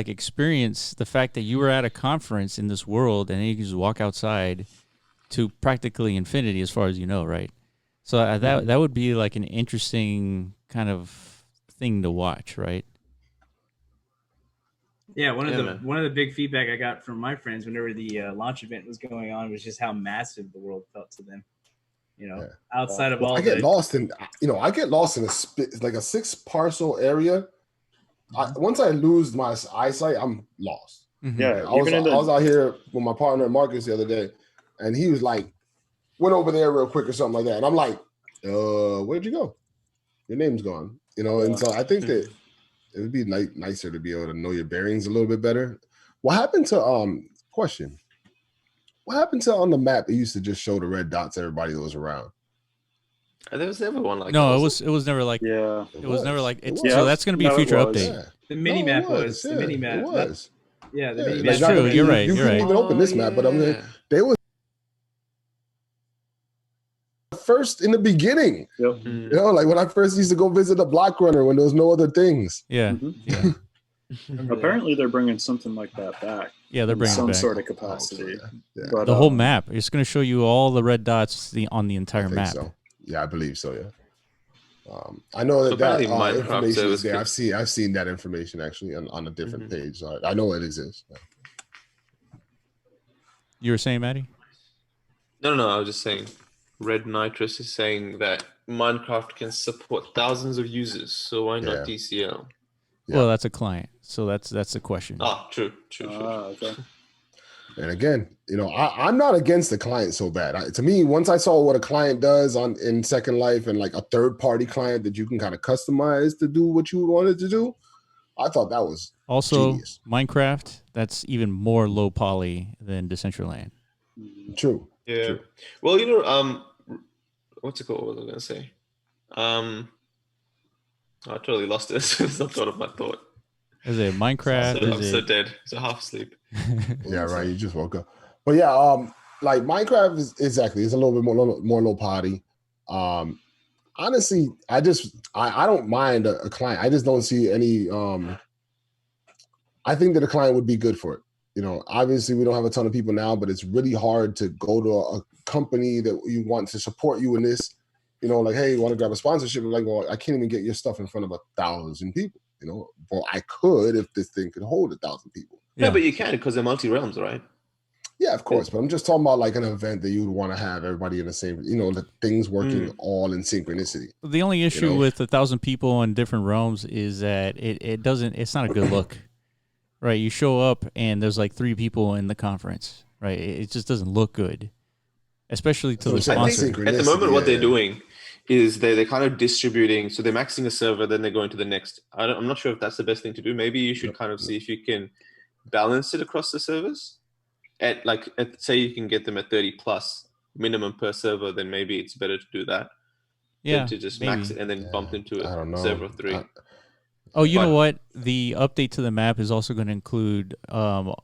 experience the fact that you were at a conference in this world and then you can just walk outside to practically infinity as far as you know, right? So that would be like an interesting kind of thing to watch, right? Yeah, one of the big feedback I got from my friends whenever the launch event was going on was just how massive the world felt to them. You know, outside of all I get lost in a 6 parcel area. Once I lose my eyesight, I'm lost. Yeah, I was out here with my partner Marcus the other day, and he was like, went over there real quick or something like that. And I'm like, where'd you go? Your name's gone. You know, and so I think that it would be nicer to be able to know your bearings a little bit better. What happened to question? What happened to on the map? It used to just show the red dots, everybody that was around. There was never one like no, that. it was never like it was never like it's was. so that's going to be a future update. Yeah. The mini map was the mini map. It was. The mini That's map. true. You're right. You You're couldn't right. even open this map, but I mean, they were first in the beginning. Yep. You know, like when I first used to go visit a block runner when there was no other things. Yeah. Mm-hmm. Yeah. Apparently, they're bringing something like that back. Yeah, they're bringing some it back. sort of capacity. Yeah. But, the whole map. It's going to show you all the red dots on the entire map. So. Yeah, I believe so. Yeah. I know that information is there. I've seen that information actually on a different page. So I know it exists. Yeah. You were saying, Maddie? No. I was just saying. Red Nitrous is saying that Minecraft can support thousands of users, so why not DCL? Yeah. Well, that's a client, so that's the question. True. Okay. And again, you know, I'm not against the client so bad. To me, once I saw what a client does in Second Life and like a third-party client that you can kind of customize to do what you wanted to do, I thought that was also genius. Minecraft. That's even more low poly than Decentraland. True. Yeah. True. Well, you know, what's it called? What was I gonna say? I totally lost it as soon as I thought of my thought. Is it Minecraft? I'm so dead. So half asleep. Yeah, right. You just woke up. But yeah, like Minecraft is exactly. It's a little bit more low poly. Honestly, I don't mind a client. I just don't see any. I think that a client would be good for it. You know, obviously we don't have a ton of people now, but it's really hard to go to a company that you want to support you in this. You know, like, hey, you want to grab a sponsorship? I'm like, well, I can't even get your stuff in front of 1,000 people. You know, well, I could if this thing could hold 1,000 people. Yeah, but you can because they're multi-realms, right? Yeah, of course. But I'm just talking about like an event that you would want to have everybody in the same, you know, the things working all in synchronicity. The only issue with 1,000 people in different realms is that it's not a good look, right? You show up and there's like 3 people in the conference, right? It just doesn't look good, especially to the sponsor. At the moment, what they're doing is they're kind of distributing. So they're maxing a server, then they're going to the next. I'm not sure if that's the best thing to do. Maybe you should kind of see if you can balance it across the servers. Say you can get them at 30 plus minimum per server, then maybe it's better to do that. Yeah, than to just max it and then bump into a server of 3. You know what? The update to the map is also going to include.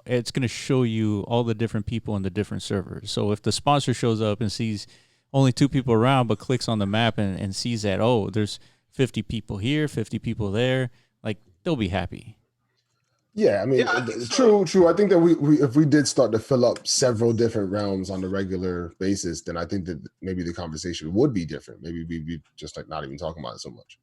It's going to show you all the different people in the different servers. So if the sponsor shows up and sees only 2 people around, but clicks on the map and sees that there's 50 people here, 50 people there, like they'll be happy. Yeah, I mean, true. I think that we if we did start to fill up several different realms on a regular basis, then I think that maybe the conversation would be different. Maybe we'd be just like not even talking about it so much.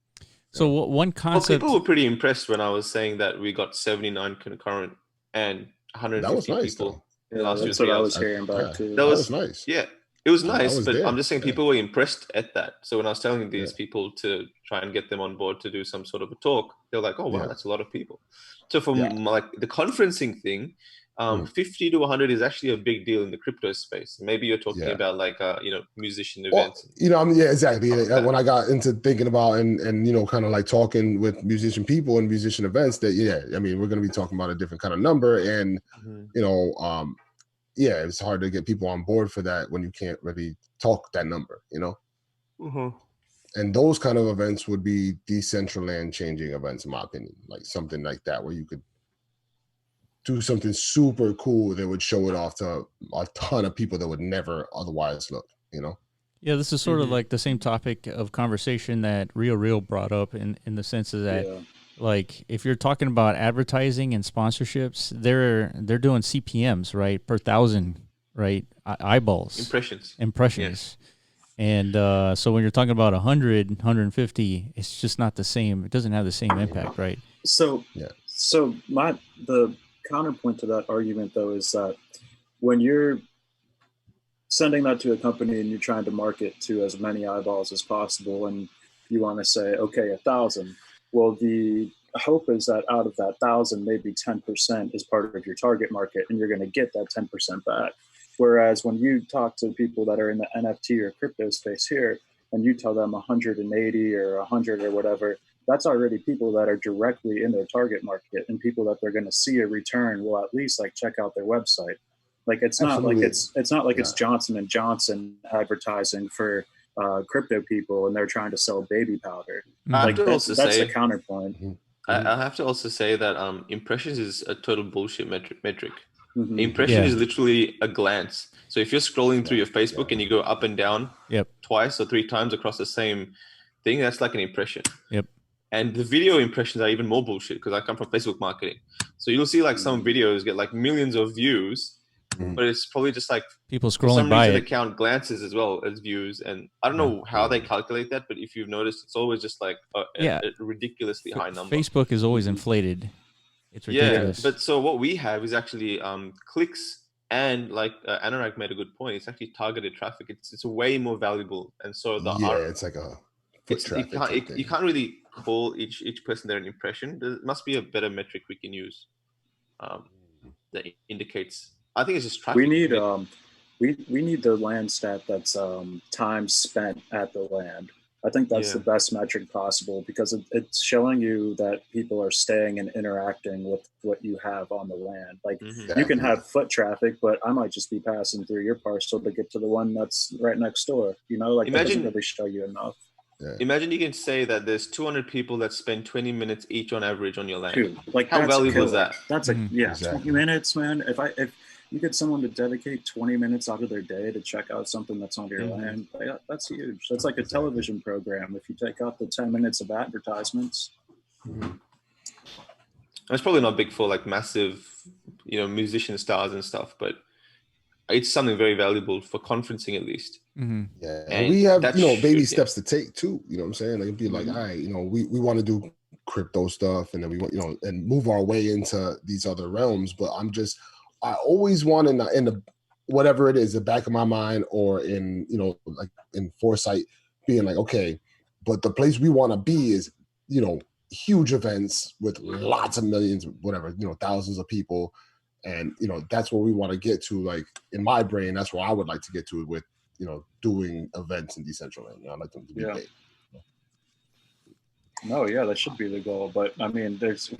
So one concept. Well, people were pretty impressed when I was saying that we got 79 concurrent and 150 that was nice, people. Yeah, that's what I was hearing about too. That was nice. Yeah, it was nice, but there. I'm just saying people were impressed at that. So when I was telling these people to try and get them on board to do some sort of a talk, they're like, "Oh wow, that's a lot of people." So for like the conferencing thing, 50 to 100 is actually a big deal in the crypto space. Maybe you're talking about like musician events. Exactly. When I got into thinking about and kind of like talking with musician people and musician events, that I mean, we're going to be talking about a different kind of number, and it's hard to get people on board for that when you can't really talk that number, And those kind of events would be Decentraland changing events, in my opinion, like something like that, where you could do something super cool that would show it off to a ton of people that would never otherwise look, Yeah, this is sort of like the same topic of conversation that Real brought up in the sense of that, like, if you're talking about advertising and sponsorships, they're doing CPMs, right, per thousand, right, eyeballs, Impressions. And so when you're talking about 100, 150, it's just not the same. It doesn't have the same impact, right? So the counterpoint to that argument, though, is that when you're sending that to a company and you're trying to market to as many eyeballs as possible, and you want to say, okay, 1,000. Well, the hope is that out of that 1,000, maybe 10% is part of your target market, and you're going to get that 10% back. Whereas when you talk to people that are in the NFT or crypto space here, and you tell them 180 or 100 or whatever, that's already people that are directly in their target market, and people that they're going to see a return will at least like check out their website. Like it's not like it's not like it's Johnson and Johnson advertising for crypto people and they're trying to sell baby powder. Like that's the counterpoint. I have to also say that impressions is a total bullshit metric. Impression is literally a glance. So if you're scrolling through your Facebook and you go up and down twice or 3 times across the same thing, that's like an impression. And the video impressions are even more bullshit because I come from Facebook marketing. So you'll see like some videos get like millions of views, but it's probably just like people scrolling by it. The count glances as well as views, and I don't know how they calculate that, but if you've noticed, it's always just like a ridiculously high number. Facebook is always inflated. It's ridiculous. But so what we have is actually clicks, and like Anurag made a good point. It's actually targeted traffic. It's way more valuable, and so it's like a foot traffic. You can't really call each person there an impression. There must be a better metric we can use that indicates. I think it's just traffic. We need we need the land stat that's time spent at the land. I think that's the best metric possible because it's showing you that people are staying and interacting with what you have on the land. Like you can have foot traffic, but I might just be passing through your parcel to get to the one that's right next door. You know, like that doesn't really show you enough. Imagine you can say that there's 200 people that spend 20 minutes each on average on your land. Dude, like how valuable is that? That's 20 minutes, man. If you get someone to dedicate 20 minutes out of their day to check out something that's on your land, that's huge. That's like a television program. If you take out the 10 minutes of advertisements. It's probably not big for like massive, musician stars and stuff, but it's something very valuable for conferencing at least. Yeah, and we have baby steps to take too. You know what I'm saying? Like it'd be like, all right, we want to do crypto stuff, and then we want and move our way into these other realms. But I always want in the whatever it is, the back of my mind, or in like in foresight, being like, okay, but the place we want to be is huge events with lots of millions, whatever, thousands of people. And, that's where we want to get to. Like in my brain, that's where I would like to get to with, doing events in Decentraland. I'd like them to be big. No, that should be the goal. But I mean, there's,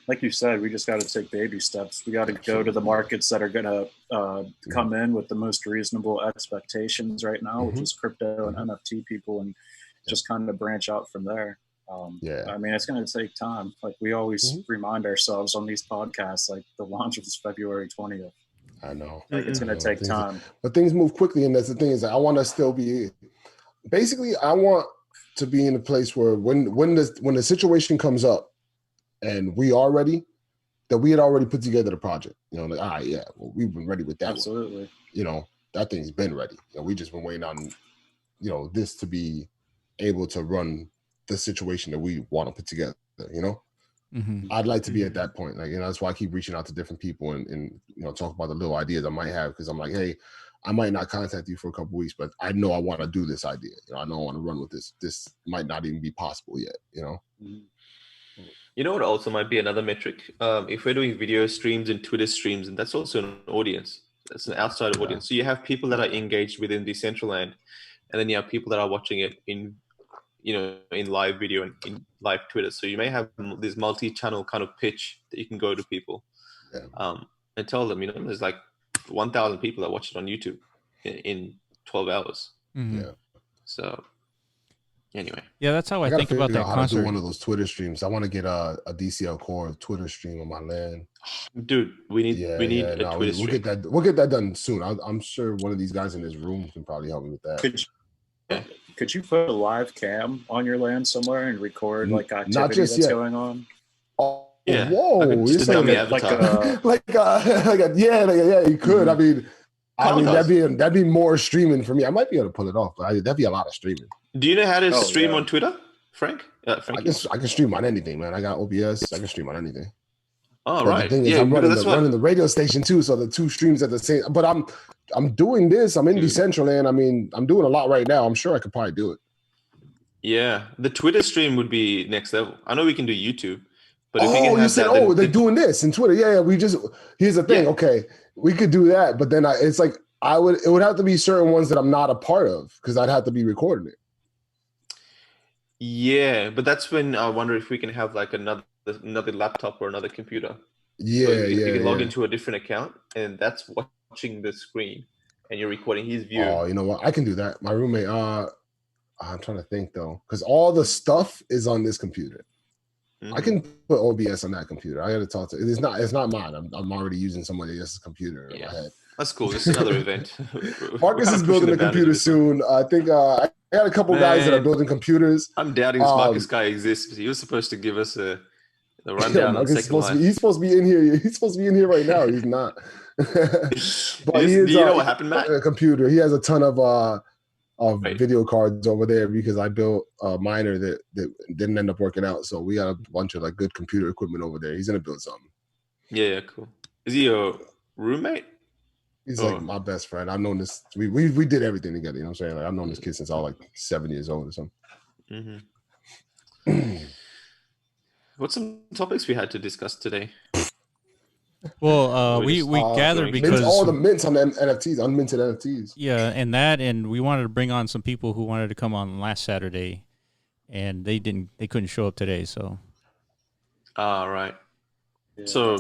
like you said, we just got to take baby steps. We got to go to the markets that are going to come in with the most reasonable expectations right now, which is crypto and NFT people, and just kind of branch out from there. I mean, it's going to take time. Like we always remind ourselves on these podcasts, like the launch is February 20th. I know. Like it's going to take time. But things move quickly, and that's the thing is I want to still be. Basically, I want to be in a place where when the situation comes up, and we are ready, that we had already put together the project. Like all right, we've been ready with that. Absolutely. That thing's been ready. We just been waiting on, this to be able to run the situation that we want to put together. I'd like to be at that point. Like, that's why I keep reaching out to different people and talk about the little ideas I might have, because I'm like, hey, I might not contact you for a couple of weeks, but I know I want to do this idea. I know I want to run with this. This might not even be possible yet. You know what also might be another metric? If we're doing video streams and Twitter streams, and that's also an audience. That's an outside audience. So you have people that are engaged within Decentraland, and then you have people that are watching it in live video and in live Twitter. So you may have this multi-channel kind of pitch that you can go to people and tell them, there's like 1,000 people that watch it on YouTube in 12 hours. So anyway. Yeah, that's how I think about that concert. To do one of those Twitter streams. I want to get a DCL Core Twitter stream on my land. Dude, we need a Twitter stream. We'll get that done soon. I'm sure one of these guys in this room can probably help me with that. Could you put a live cam on your LAN somewhere and record like activity Not just that's yet. going on? Oh, Yeah. whoa! Just a dummy avatar. Yeah, you could. I mean, Does. that'd be more streaming for me. I might be able to pull it off, but that'd be a lot of streaming. Do you know how to Oh, stream yeah. on Twitter, Frank? I can stream on anything, man. I got OBS. I can stream on anything. Oh, But right. the thing is, Yeah, I'm running because the radio station too, so the two streams at the same. But I'm doing this. I'm in Decentraland. I mean, I'm doing a lot right now. I'm sure I could probably do it. Yeah, the Twitter stream would be next level. I know we can do YouTube, but if we Oh, can you have said, that, they're doing this in Twitter. Yeah. Here's the thing. Yeah. Okay, we could do that, but then it's like it would have to be certain ones that I'm not a part of because I'd have to be recording it. yeah, but that's when I wonder if we can have like another laptop or another computer. Yeah, So you can log into a different account, and that's watching the screen, and you're recording his view. Oh, you know what? I can do that. My roommate. I'm trying to think though, because all the stuff is on this computer. I can put OBS on that computer. I got to talk to. It's not mine. I'm already using somebody else's computer in my head. That's cool. This is another event. Marcus is building a computer soon. I think I got a couple guys that are building computers. I'm doubting this Marcus guy exists. He was supposed to give us a rundown on Second Life. He's supposed to be in here. He's supposed to be in here right now. He's not. But do you know what happened, Matt? A computer. He has a ton of video cards over there because I built a miner that didn't end up working out. So we got a bunch of like good computer equipment over there. He's gonna build something. Yeah, cool. Is he your roommate? He's like my best friend. I've known this. We did everything together. You know what I'm saying? Like I've known this kid since I was like 7 years old or something. What's some topics we had to discuss today? Well, we gathered because all the mints on the NFTs, unminted NFTs. Yeah, and we wanted to bring on some people who wanted to come on last Saturday, and they couldn't show up today. So, right. Yeah. So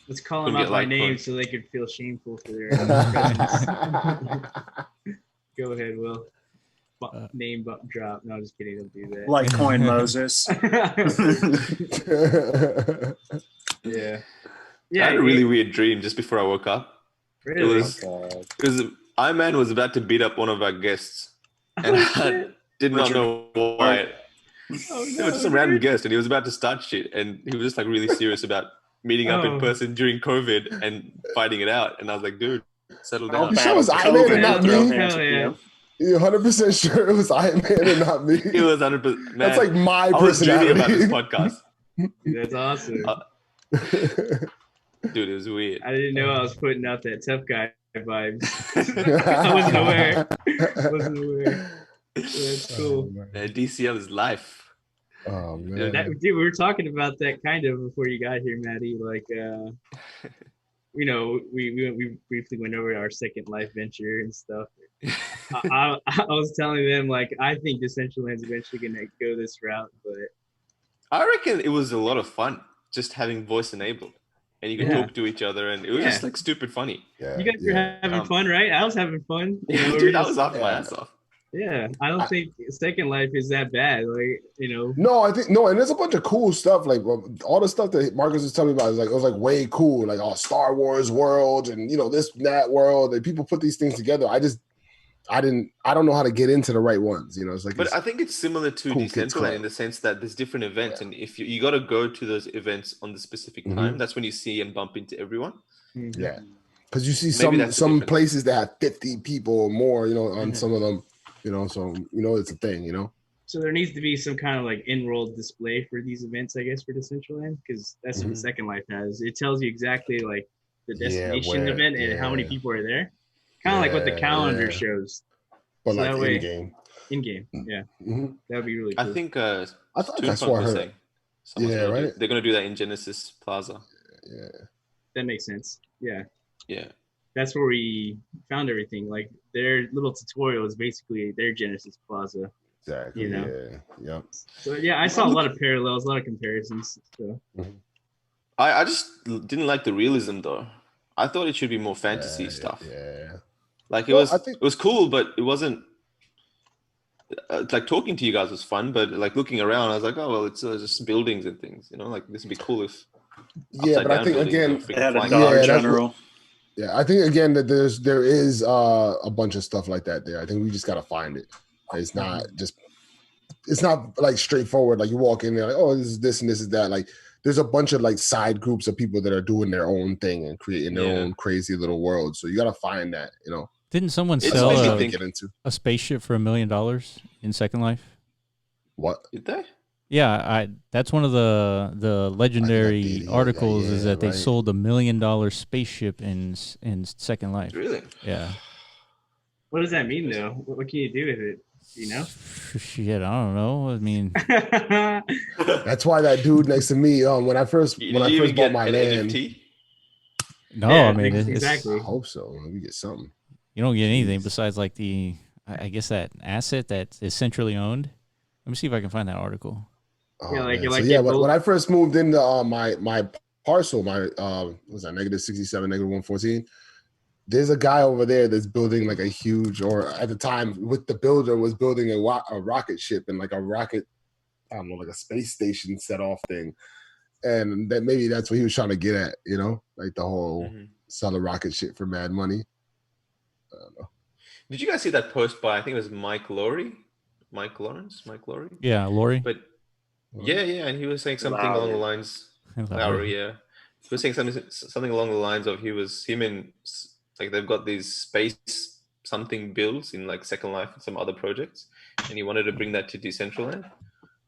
let's call them out by name so they could feel shameful for their. Go ahead, Will. Name drop. No, I'm just kidding. Don't do that. Litecoin Moses. Yeah. I had a really weird dream just before I woke up. Really? It was Iron Man was about to beat up one of our guests, and I did not know why. It was just a random guest, and he was about to start shit, and he was just like really serious about meeting up in person during COVID and fighting it out. And I was like, dude, settle down. You sure it was Iron Man and not me? Hell yeah. You're 100% sure it was Iron Man and not me? It was 100%. That's like my I was dreaming personality. about this podcast. That's awesome. Dude, it was weird. I didn't know I was putting out that tough guy vibes. I wasn't aware. That's cool. DCL is life. Oh man, dude, we were talking about that kind of before you got here, Maddie. Like, you know, we briefly went over our Second Life venture and stuff. I was telling them like I think Decentraland's eventually gonna go this route, but I reckon it was a lot of fun just having voice enabled. And you could talk to each other, and it was just like stupid funny. Yeah, you guys were having fun, right? I was having fun. Dude, I was laughing my ass off. Yeah, I don't think Second Life is that bad. Like, you know. No, I think and there's a bunch of cool stuff. Like all the stuff that Marcus was telling me about is like it was like way cool. Like Star Wars world and this and that world. And people put these things together. I don't know how to get into the right ones. It's like. But I think it's similar to cool Decentraland in the sense that there's different events, and if you got to go to those events on the specific time, that's when you see and bump into everyone. Yeah, because you see some places that have 50 people or more. On some of them. So it's a thing. So there needs to be some kind of like in-world display for these events, I guess, for Decentraland, because that's what Second Life has. It tells you exactly like the destination event and how many people are there. Kind of like what the calendar shows. But so like in-game, yeah. That would be really cool. I think I saw her. Yeah, right? They're going to do that in Genesis Plaza. Yeah. That makes sense. Yeah. Yeah. That's where we found everything. Like their little tutorial is basically their Genesis Plaza. Exactly. Yeah. Yep. So yeah, I saw a lot of parallels, a lot of comparisons. So. I just didn't like the realism though. I thought it should be more fantasy stuff. Yeah. Like it was cool, but it wasn't. Like talking to you guys was fun, but like looking around, I was like, oh well, it's just buildings and things. Like this would be cool if. Yeah, but I think again, they had a Dollar General. I think again that there is a bunch of stuff like that there. I think we just gotta find it. It's not just. It's not like straightforward. Like you walk in there, like, oh, this is this and this is that. Like there's a bunch of like side groups of people that are doing their own thing and creating their own crazy little world. So you got to find that, you know. Didn't someone sell a spaceship for $1 million in Second Life? What did they? Yeah, that's one of the legendary articles is that they sold $1 million spaceship in Second Life. Really? Yeah. What does that mean though? What can you do with it? You know? Shit, I don't know. I mean, that's why that dude next to me, when I first bought my land. NFT? No, yeah, I mean exactly. I hope so. We get something. You don't get anything besides like I guess that asset that is centrally owned. Let me see if I can find that article. When I first moved into my parcel, my was that -67, -114. There's a guy over there that's building like a huge, or at the time with the builder was building a rocket ship and like a rocket, I don't know, like a space station set off thing. And that maybe that's what he was trying to get at, you know, like the whole sell a rocket ship for mad money. I don't know. Did you guys see that post by, I think it was Mike Lowry? Yeah, Lowry. But yeah, and he was saying something along the lines. Lowry, yeah. He was saying something along the lines of him and like they've got these space something builds in like Second Life and some other projects, and he wanted to bring that to Decentraland.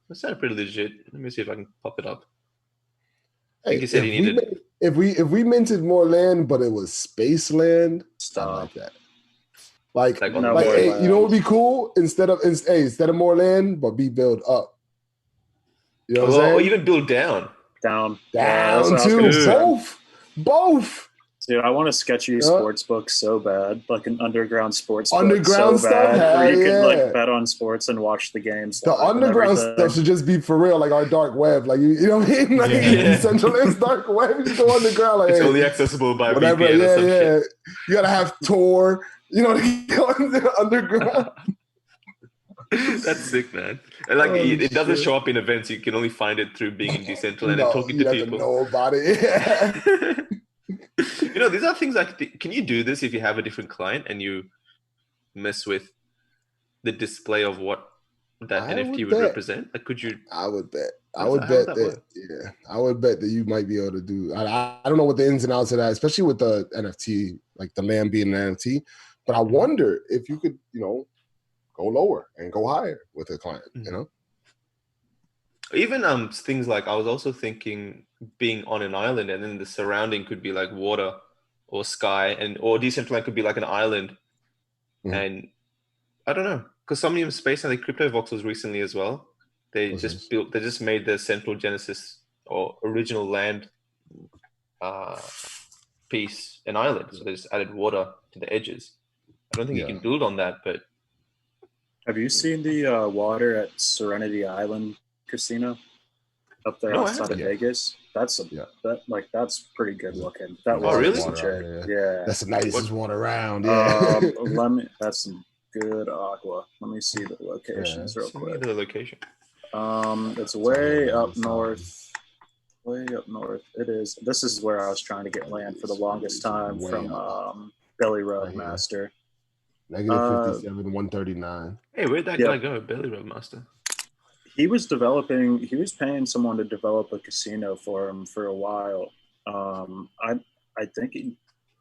That sounded pretty legit. Let me see if I can pop it up. I think he said he needed. If we minted more land, but it was space land, stuff like that. Like hey, you know what would be cool? Instead of more land, but be built up. You know what I'm saying? Or even build down. Down too. Both. Dude, I want a sketchy sports book so bad, like an underground sports book underground so stuff, bad, where you could like bet on sports and watch the games. The underground stuff should just be for real, like our dark web, like you know what I mean? Like Centraland's dark web, you go underground, like it's only accessible by whatever. VPN or some shit. You gotta have Tor, you know, to go underground. That's sick, man. And like it doesn't show up in events. You can only find it through being in Decentraland and talking to people. To know about it. Yeah. You know, these are things like, can you do this if you have a different client and you mess with the display of what that NFT would represent? Like, could you? I would bet. I would bet that you might be able to do. I don't know what the ins and outs of that, especially with the NFT, like the land being an NFT. But I wonder if you could, you know, go lower and go higher with a client. You know. Even things like, I was also thinking being on an island and then the surrounding could be like water or sky, or Decentraland could be like an island. And I don't know, because Somnium Space and the Crypto Voxels recently as well, they just made the central Genesis or original land piece an island. So they just added water to the edges. I don't think you can build on that, but. Have you seen the water at Serenity Island Casino up there outside of Vegas? That's pretty good looking. That water really? Yeah. That's the nicest one around. That's some good aqua. Let me see the locations real quick. The location. It's way up north. Way up north. It is. This is where I was trying to get land for the longest time from Belly Road Master. -57, 139. Hey, where'd that guy go, Belly Road Master? He was paying someone to develop a casino for him for a while. I think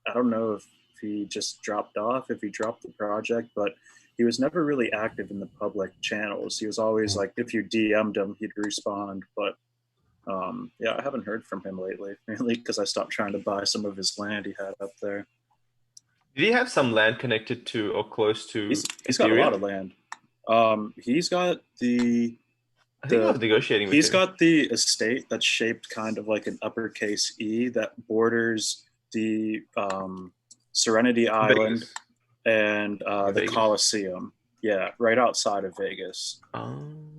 I don't know if he just dropped off, if he dropped the project, but he was never really active in the public channels. He was always like, if you DM'd him, he'd respond. But I haven't heard from him lately, mainly because I stopped trying to buy some of his land he had up there. Did he have some land connected to or close to? He's got a lot of land. He's got the. I think I was negotiating with him. He's got the estate that's shaped kind of like an uppercase E that borders the Serenity Island and the Coliseum. Yeah, right outside of Vegas.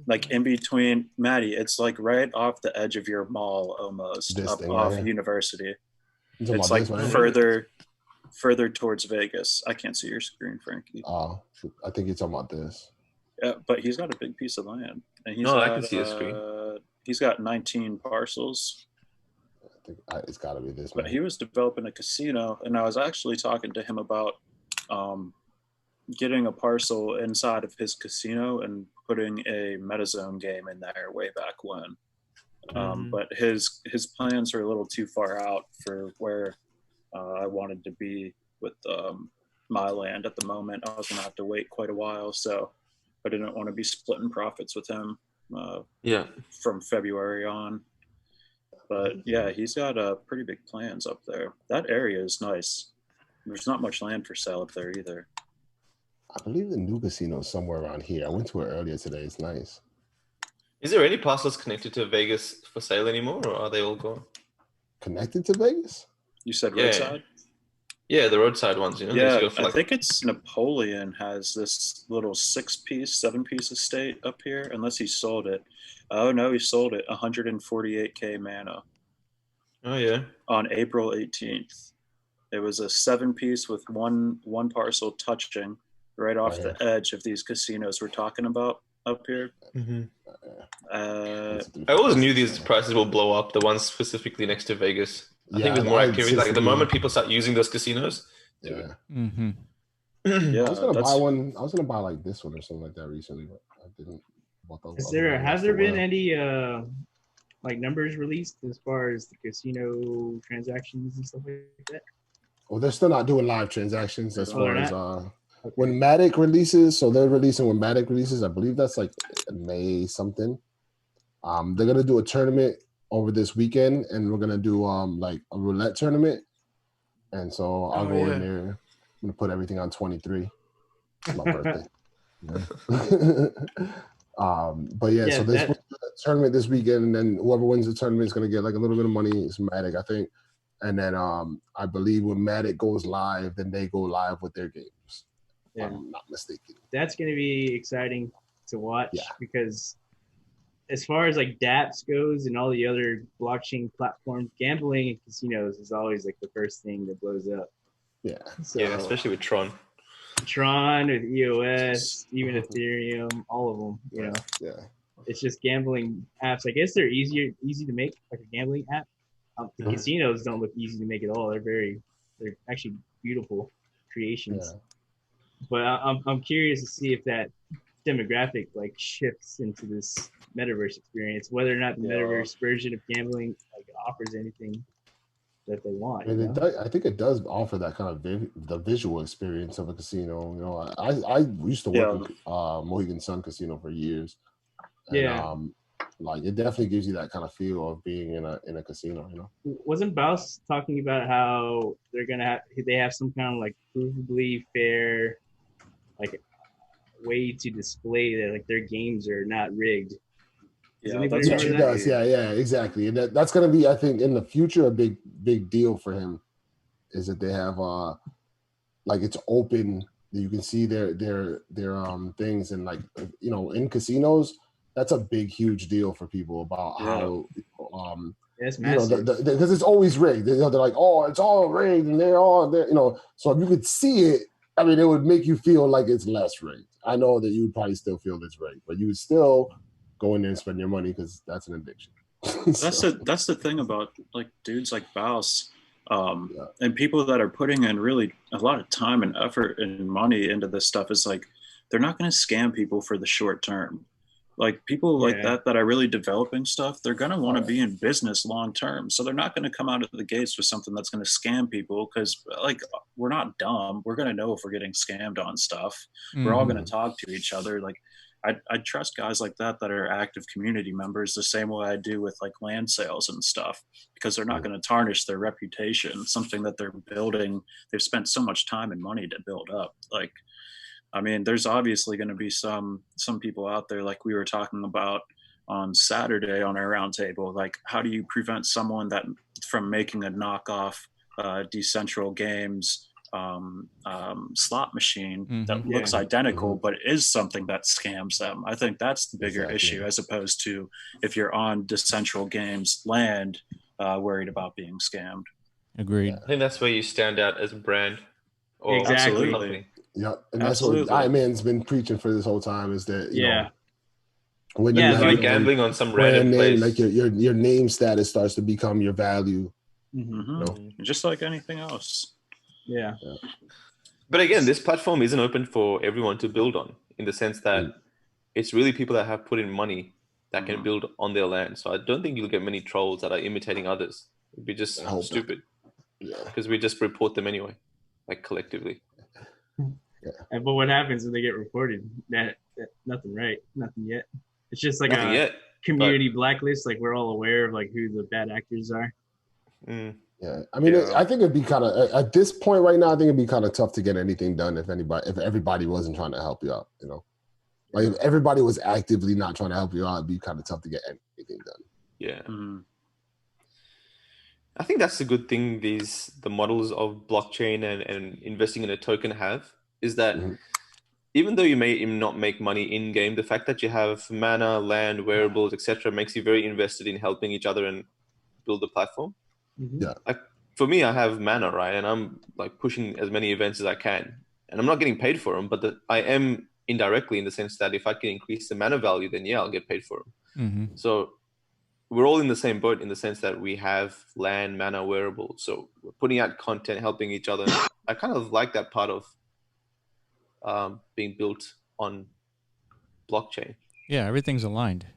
Like in between, Maddie, it's like right off the edge of your mall almost, off University. It's like further towards Vegas. I can't see your screen, Frankie. Oh, I think you're talking about this. Yeah, but he's got a big piece of land. And I can see his screen. He's got 19 parcels. I think it's got to be this. But he was developing a casino, and I was actually talking to him about getting a parcel inside of his casino and putting a MetaZone game in there way back when. But his plans are a little too far out for where I wanted to be with my land at the moment. I was going to have to wait quite a while, so I didn't want to be splitting profits with him from February on. But yeah, he's got pretty big plans up there. That area is nice. There's not much land for sale up there either. I believe the new casino is somewhere around here. I went to it earlier today. It's nice. Is there any parcels connected to Vegas for sale anymore, or are they all gone? Connected to Vegas? You said roadside? Yeah, the roadside ones. You know, yeah, I think it's Napoleon has this little 6-piece, 7-piece estate up here, unless he sold it. Oh no, he sold it. 148K mana. Oh yeah. On April 18th. It was a 7-piece with one parcel touching right off the edge of these casinos we're talking about up here. I always knew these prices will blow up, the ones specifically next to Vegas. I think there's more activity. Like the moment people start using those casinos. Yeah. Yeah, I was gonna buy one. I was gonna buy like this one or something like that recently, but I didn't. Has there been any like numbers released as far as the casino transactions and stuff like that? Well, they're still not doing live transactions as far as when Matic releases. So they're releasing when Matic releases. I believe that's like May something. They're gonna do a tournament over this weekend, and we're gonna do like a roulette tournament. And so I'll go in there. I'm gonna put everything on 23. It's my birthday. But yeah, so this tournament this weekend, and then whoever wins the tournament is gonna get like a little bit of money. It's Matic, I think. And then I believe when Matic goes live, then they go live with their games. Yeah. If I'm not mistaken. That's gonna be exciting to watch because as far as like dApps goes and all the other blockchain platforms, gambling in casinos is always like the first thing that blows up. Yeah. So, yeah, especially with Tron. With EOS, even Ethereum, all of them, you know. Yeah. It's just gambling apps. I guess they're easy to make, like a gambling app. The casinos don't look easy to make at all. They're actually beautiful creations. Yeah. But I'm curious to see if that demographic like shifts into this metaverse experience, whether or not the metaverse version of gambling like offers anything that they want. And I think it does offer that kind of the visual experience of a casino. You know, I used to work in Mohegan Sun Casino for years. And, like it definitely gives you that kind of feel of being in a casino. You know, wasn't Baus talking about how they have some kind of like provably fair like way to display that like their games are not rigged? That's what he does. Yeah, exactly. And that's going to be, I think, in the future, a big deal for him is that they have like it's open. You can see their things, and like, you know, in casinos, that's a big, huge deal for people about how it's you know, because it's always rigged. They're like, oh, it's all rigged, and they're all there. You know, so if you could see it, I mean, it would make you feel like it's less rigged. I know that you would probably still feel it's rigged, but you would still go in there and spend your money because that's an addiction. That's the thing about like dudes like Baus and people that are putting in really a lot of time and effort and money into this stuff is like they're not going to scam people for the short term. Like people like that are really developing stuff, they're going to want to be in business long term. So they're not going to come out of the gates with something that's going to scam people because like we're not dumb. We're going to know if we're getting scammed on stuff. We're all going to talk to each other. Like I trust guys like that are active community members the same way I do with like land sales and stuff, because they're not going to tarnish their reputation, something that they're building. They've spent so much time and money to build up. Like, I mean, there's obviously going to be some people out there, like we were talking about on Saturday on our roundtable, like how do you prevent someone from making a knockoff Decentraland Games slot machine that looks identical but is something that scams them. I think that's the bigger issue, as opposed to if you're on Decentraland Games land worried about being scammed. Agreed. I think that's where you stand out as a brand. Exactly. Yeah, and that's what Ironman's been preaching for this whole time is that you know, when you're gambling on some random place, like your name status starts to become your value. You know? Just like anything else. Yeah. But again, this platform isn't open for everyone to build on, in the sense that it's really people that have put in money that can build on their land. So I don't think you'll get many trolls that are imitating others. It'd be just stupid. Because we just report them anyway, like collectively. But what happens when they get reported? That nothing, right? Nothing yet. It's just like Nothing yet, community blacklist. Like we're all aware of like who the bad actors are. Yeah, I mean, I think it'd be kind of at this point right now. I think it'd be kind of tough to get anything done if everybody wasn't trying to help you out. You know, like if everybody was actively not trying to help you out, it'd be kind of tough to get anything done. Yeah. I think that's the good thing the models of blockchain and investing in a token have, is that even though you may not make money in game, the fact that you have mana, land, wearables, etc., makes you very invested in helping each other and build the platform. Yeah. Like for me, I have mana, right, and I'm like pushing as many events as I can, and I'm not getting paid for them, but I am indirectly, in the sense that if I can increase the mana value, then yeah, I'll get paid for them. So we're all in the same boat in the sense that we have land, mana, wearables. So we're putting out content, helping each other. I kind of like that part of being built on blockchain. Yeah, everything's aligned.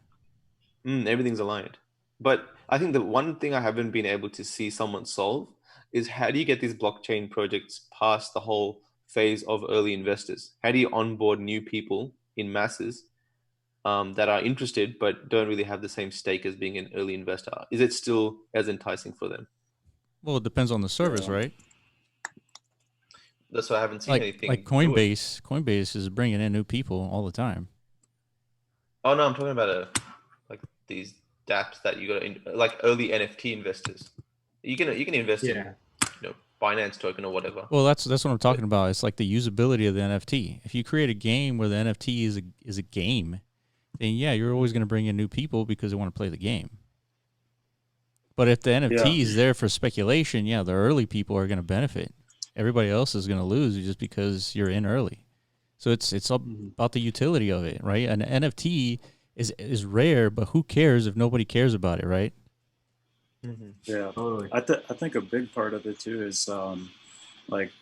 Everything's aligned. But I think the one thing I haven't been able to see someone solve is, how do you get these blockchain projects past the whole phase of early investors? How do you onboard new people in masses that are interested but don't really have the same stake as being an early investor? Is it still as enticing for them? Well, it depends on the service, right? That's why I haven't seen anything. Like Coinbase. Coinbase is bringing in new people all the time. Oh no, I'm talking about like these dApps that you got like early NFT investors. You can invest in Binance token or whatever. Well, that's what I'm talking about. It's like the usability of the NFT. If you create a game where the NFT is a game, then yeah, you're always going to bring in new people because they want to play the game. But if the NFT is there for speculation, yeah, the early people are going to benefit. Everybody else is going to lose just because you're in early. So it's about the utility of it, right? An NFT is rare, but who cares if nobody cares about it, right? Yeah, totally. I think a big part of it too is like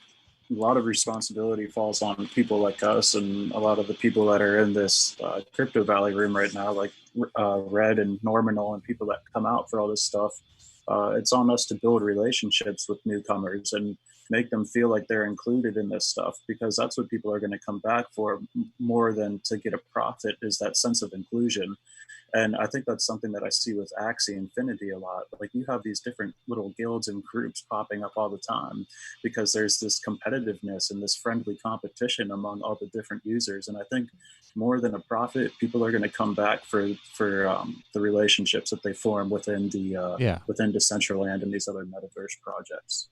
a lot of responsibility falls on people like us and a lot of the people that are in this crypto valley room right now, like Red and Norminal and people that come out for all this stuff. It's on us to build relationships with newcomers and make them feel like they're included in this stuff, because that's what people are going to come back for more than to get a profit, is that sense of inclusion. And I think that's something that I see with Axie Infinity a lot. Like you have these different little guilds and groups popping up all the time because there's this competitiveness and this friendly competition among all the different users. And I think more than a profit, people are going to come back for the relationships that they form within within Decentraland and these other metaverse projects.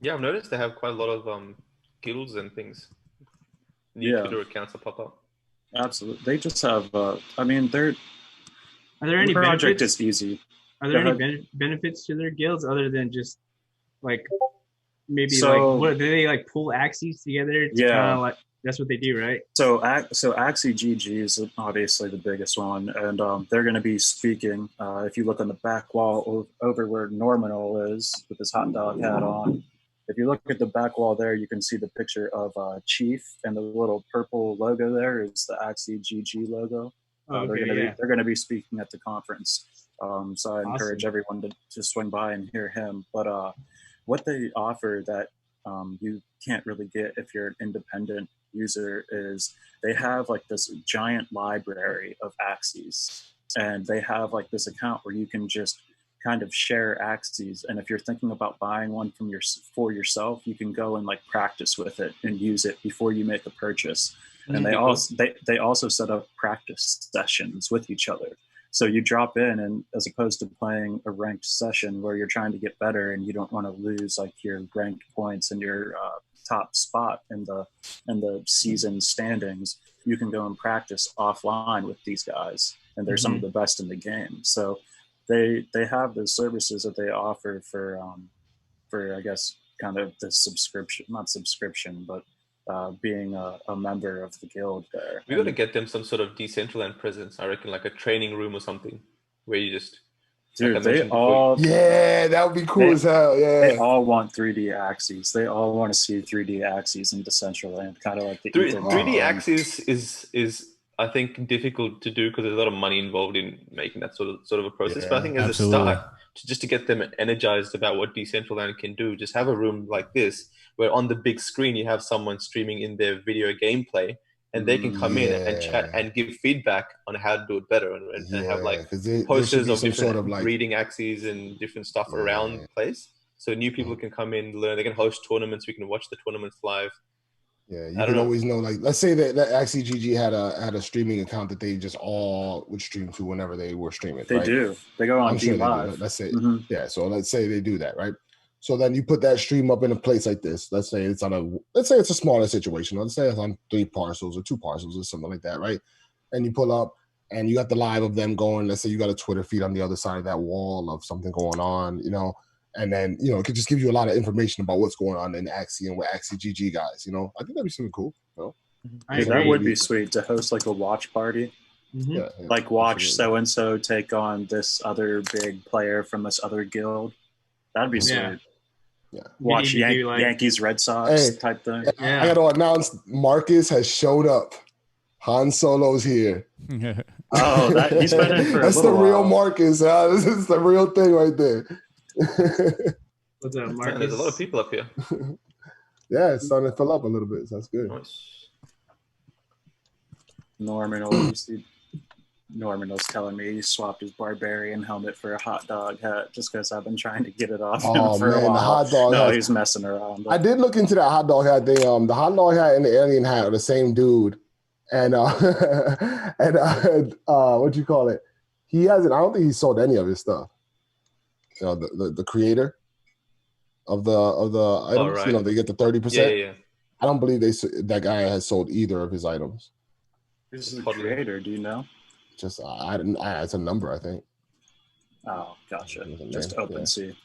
Yeah, I've noticed they have quite a lot of guilds and things. New Twitter accounts that pop up. Absolutely. They just have, I mean, are there any project benefits? is easy. Are there any benefits to their guilds other than just like maybe what do they like pull Axies together? Like that's what they do, right? So Axie GG is obviously the biggest one, and they're going to be speaking. If you look on the back wall over where Norminal is with his hot dog hat on, if you look at the back wall there, you can see the picture of Chief, and the little purple logo there is the Axie GG logo. They're going to be speaking at the conference. So I encourage everyone to swing by and hear him. But what they offer that you can't really get if you're an independent user is they have like this giant library of Axies, and they have like this account where you can just kind of share Axies, and if you're thinking about buying one for yourself, you can go and like practice with it and use it before you make a purchase. And they also set up practice sessions with each other, so you drop in, and as opposed to playing a ranked session where you're trying to get better and you don't want to lose like your ranked points and your top spot in the season standings, you can go and practice offline with these guys, and they're some of the best in the game. So they have those services that they offer for I guess kind of the subscription, but being a member of the guild there. We got to get them some sort of Decentraland presence. I reckon like a training room or something where you just Dude, they all that would be cool as hell. Yeah, they all want 3D axes. They all want to see 3D axes in Decentraland, kind of like the 3D axes is I think difficult to do because there's a lot of money involved in making that sort of a process. But I think as absolutely. a start, just to get them energized about what Decentraland can do, just have a room like this where on the big screen you have someone streaming in their video gameplay, and they can come in and chat and give feedback on how to do it better, and have like posters of different sort of like breeding axes and different stuff around the place, so new people can come in, learn. They can host tournaments. We can watch the tournaments live. Yeah, you can always know. Like, let's say that Axie GG had a streaming account that they just all would stream to whenever they were streaming. They do. They go on D Live. Let's say, So let's say they do that, right? So then you put that stream up in a place like this. Let's say it's a smaller situation. Let's say it's on 3 parcels or 2 parcels or something like that, right? And you pull up and you got the live of them going. Let's say you got a Twitter feed on the other side of that wall of something going on, and then, it could just give you a lot of information about what's going on in Axie and with Axie GG guys, I think that'd be something cool. That would be sweet to host like a watch party. Like watch so-and-so take on this other big player from this other guild. That'd be sweet. Yeah. Watch Yankees, Red Sox type thing. I got to announce Marcus has showed up. Han Solo's here. He's been in for That's the real Marcus. This is the real thing right there. What's up, Marcus? There's a lot of people up here. Yeah, it's starting to fill up a little bit, so that's good. Nice. Norman was telling me he swapped his barbarian helmet for a hot dog hat just because I've been trying to get it off him for a while. The hot dog hat. He's messing around. I did look into that hot dog hat thing. The hot dog hat and the alien hat are the same dude. And what you call it? He hasn't. I don't think he sold any of his stuff. The creator of the items. Right. They get the 30%. Yeah. I don't believe that guy has sold either of his items. Who's the creator? Do you know? Just it's a number, I think. Oh, gotcha. Just OpenSea.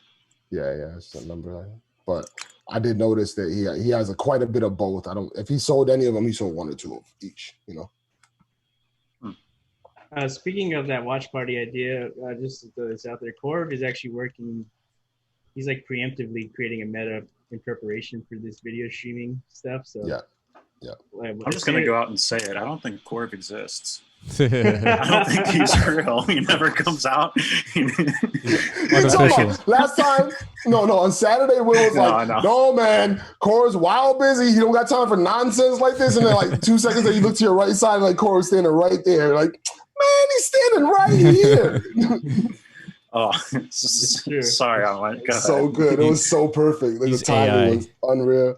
Yeah, it's a number. But I did notice that he has quite a bit of both. If he sold any of them, he sold 1 or 2 of each. Speaking of that watch party idea, just to throw this out there, Corv is actually working. He's like preemptively creating a meta in preparation for this video streaming stuff. So yeah. I'm just gonna go out and say it. I don't think Corv exists. I don't think he's real. He never comes out. Last time, on Saturday, Will was no, man, Corv's wild busy. He don't got time for nonsense like this. And then like 2 seconds later, you look to your right side, and like Corv's standing right there. Like, man, he's standing right here. Sorry, I went. Go so ahead. good. It was so perfect. Like, the timing was unreal.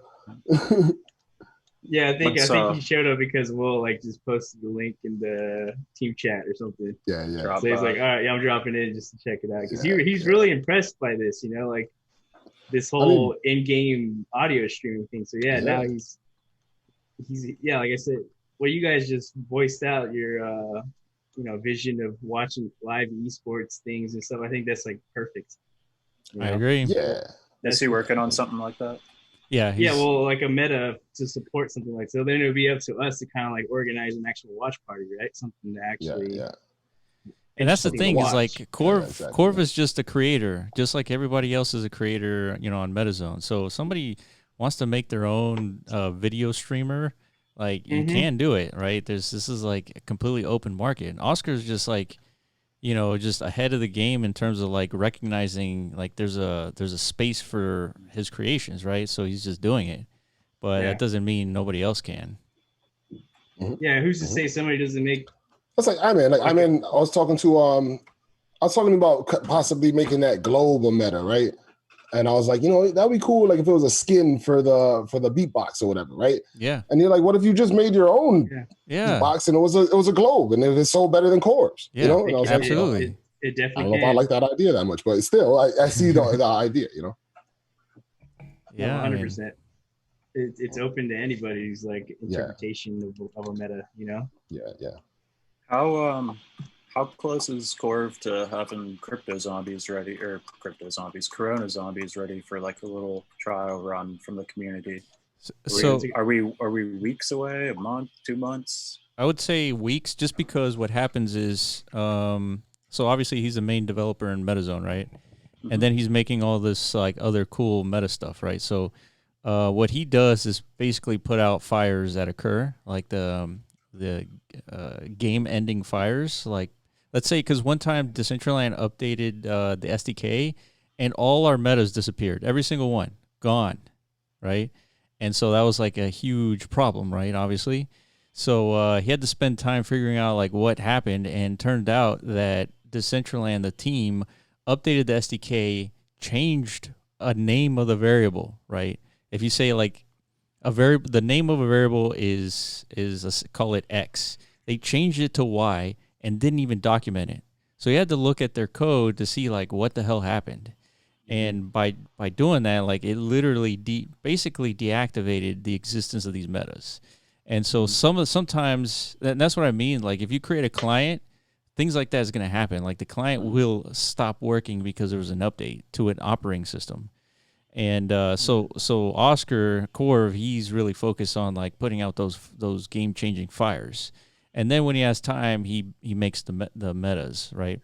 Yeah, I think he showed up because Will just posted the link in the team chat or something. Yeah. So he's like, all right, I'm dropping in just to check it out because he's really impressed by this, like this whole in-game audio streaming thing. So now he's like I said, well, you guys just voiced out your vision of watching live esports things and stuff. I think that's like perfect. I agree. Yeah. Is he working on something like that? Yeah. Well, like a meta to support something like so. Then it would be up to us to kind of like organize an actual watch party, right? Something to actually. Yeah. And that's the thing is like Corv is just a creator, just like everybody else is a creator, on MetaZone. So if somebody wants to make their own video streamer, like you can do it, right? This is like a completely open market. And Oscar's just like, just ahead of the game in terms of like recognizing like there's a space for his creations, right? So he's just doing it, but that doesn't mean nobody else can. Yeah, who's to say somebody doesn't make? That's like I was talking about possibly making that globe a meta, right? And I was like, that'd be cool, like if it was a skin for the beatbox or whatever, right? Yeah. And you're like, what if you just made your own beatbox and it was a globe and it sold better than Corv's? Yeah, And I was absolutely. Like, it definitely. I don't know if I like that idea that much, but still, I see the idea, Yeah, 100%. It's open to anybody who's like interpretation of a meta, Yeah. How close is Corv to having Corona Zombies ready for like a little trial run from the community? So are we weeks away, a month, 2 months? I would say weeks, just because what happens is So obviously he's the main developer in MetaZone, right? Mm-hmm. And then he's making all this like other cool meta stuff, right? So what he does is basically put out fires that occur, like the game ending fires. Like, let's say, because one time Decentraland updated the SDK, and all our metas disappeared, every single one gone, right? And so that was like a huge problem, right? Obviously, so he had to spend time figuring out like what happened, and turned out that Decentraland, the team, updated the SDK, changed a name of the variable, right? If you say like a variable, the name of a variable is call it X. They changed it to Y and didn't even document it. So you had to look at their code to see like what the hell happened. And by doing that, like it literally basically deactivated the existence of these metas. And so sometimes, and that's what I mean. Like if you create a client, things like that is going to happen. Like the client will stop working because there was an update to an operating system. And so Oscar Corv, he's really focused on like putting out those game changing fires. And then when he has time, he makes the metas, right?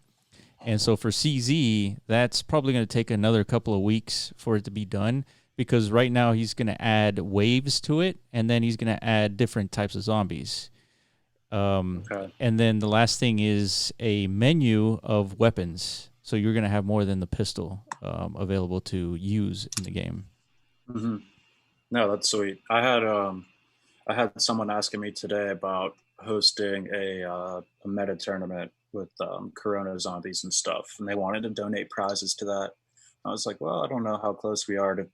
And so for CZ, that's probably going to take another couple of weeks for it to be done, because right now he's going to add waves to it, and then he's going to add different types of zombies. Okay. And then the last thing is a menu of weapons. So you're going to have more than the pistol available to use in the game. Mm-hmm. No, that's sweet. I had someone asking me today about hosting a meta tournament with Corona zombies and stuff, and they wanted to donate prizes to that. I was like, well, I don't know how close we are to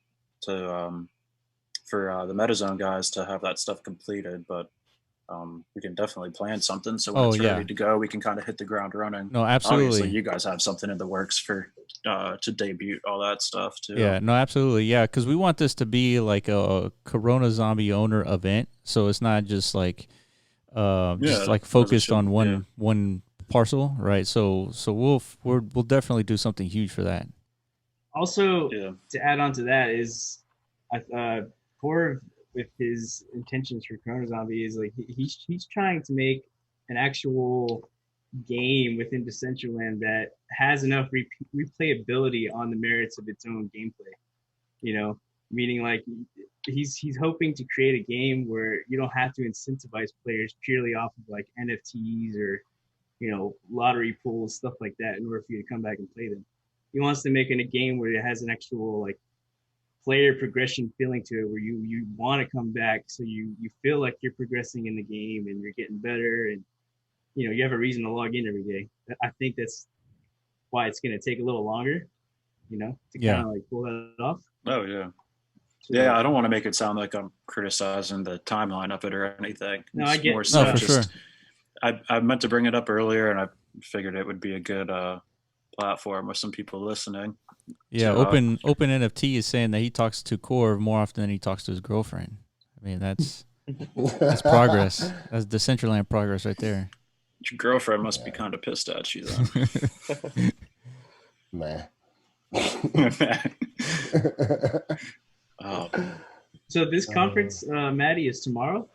for the MetaZone guys to have that stuff completed, but we can definitely plan something. So when it's ready to go, we can kind of hit the ground running. No, absolutely. Obviously, you guys have something in the works for to debut all that stuff too. Yeah, no, absolutely. Yeah, because we want this to be like a Corona zombie owner event, so it's not just like just like focused on one parcel, right? So we'll definitely do something huge for that. Also, to add on to that is, Corv, with his intentions for Corona Zombie, is like he's trying to make an actual game within Decentraland that has enough replayability on the merits of its own gameplay. You know, meaning like he's hoping to create a game where you don't have to incentivize players purely off of like NFTs or, you know, lottery pools, stuff like that, in order for you to come back and play them. He wants to make it a game where it has an actual like player progression feeling to it, where you want to come back, so you feel like you're progressing in the game and you're getting better, and you know you have a reason to log in every day. I think that's why it's going to take a little longer, you know, to kind of like pull that off. Oh yeah. So, yeah, I don't want to make it sound like I'm criticizing the timeline of it or anything. No, I get for sure. I meant to bring it up earlier, and I figured it would be a good platform with some people listening. Yeah, Open NFT is saying that he talks to Corv more often than he talks to his girlfriend. I mean, that's progress. That's Decentraland progress right there. Your girlfriend must be kind of pissed at you then. Man. So this conference, Maddie, is tomorrow?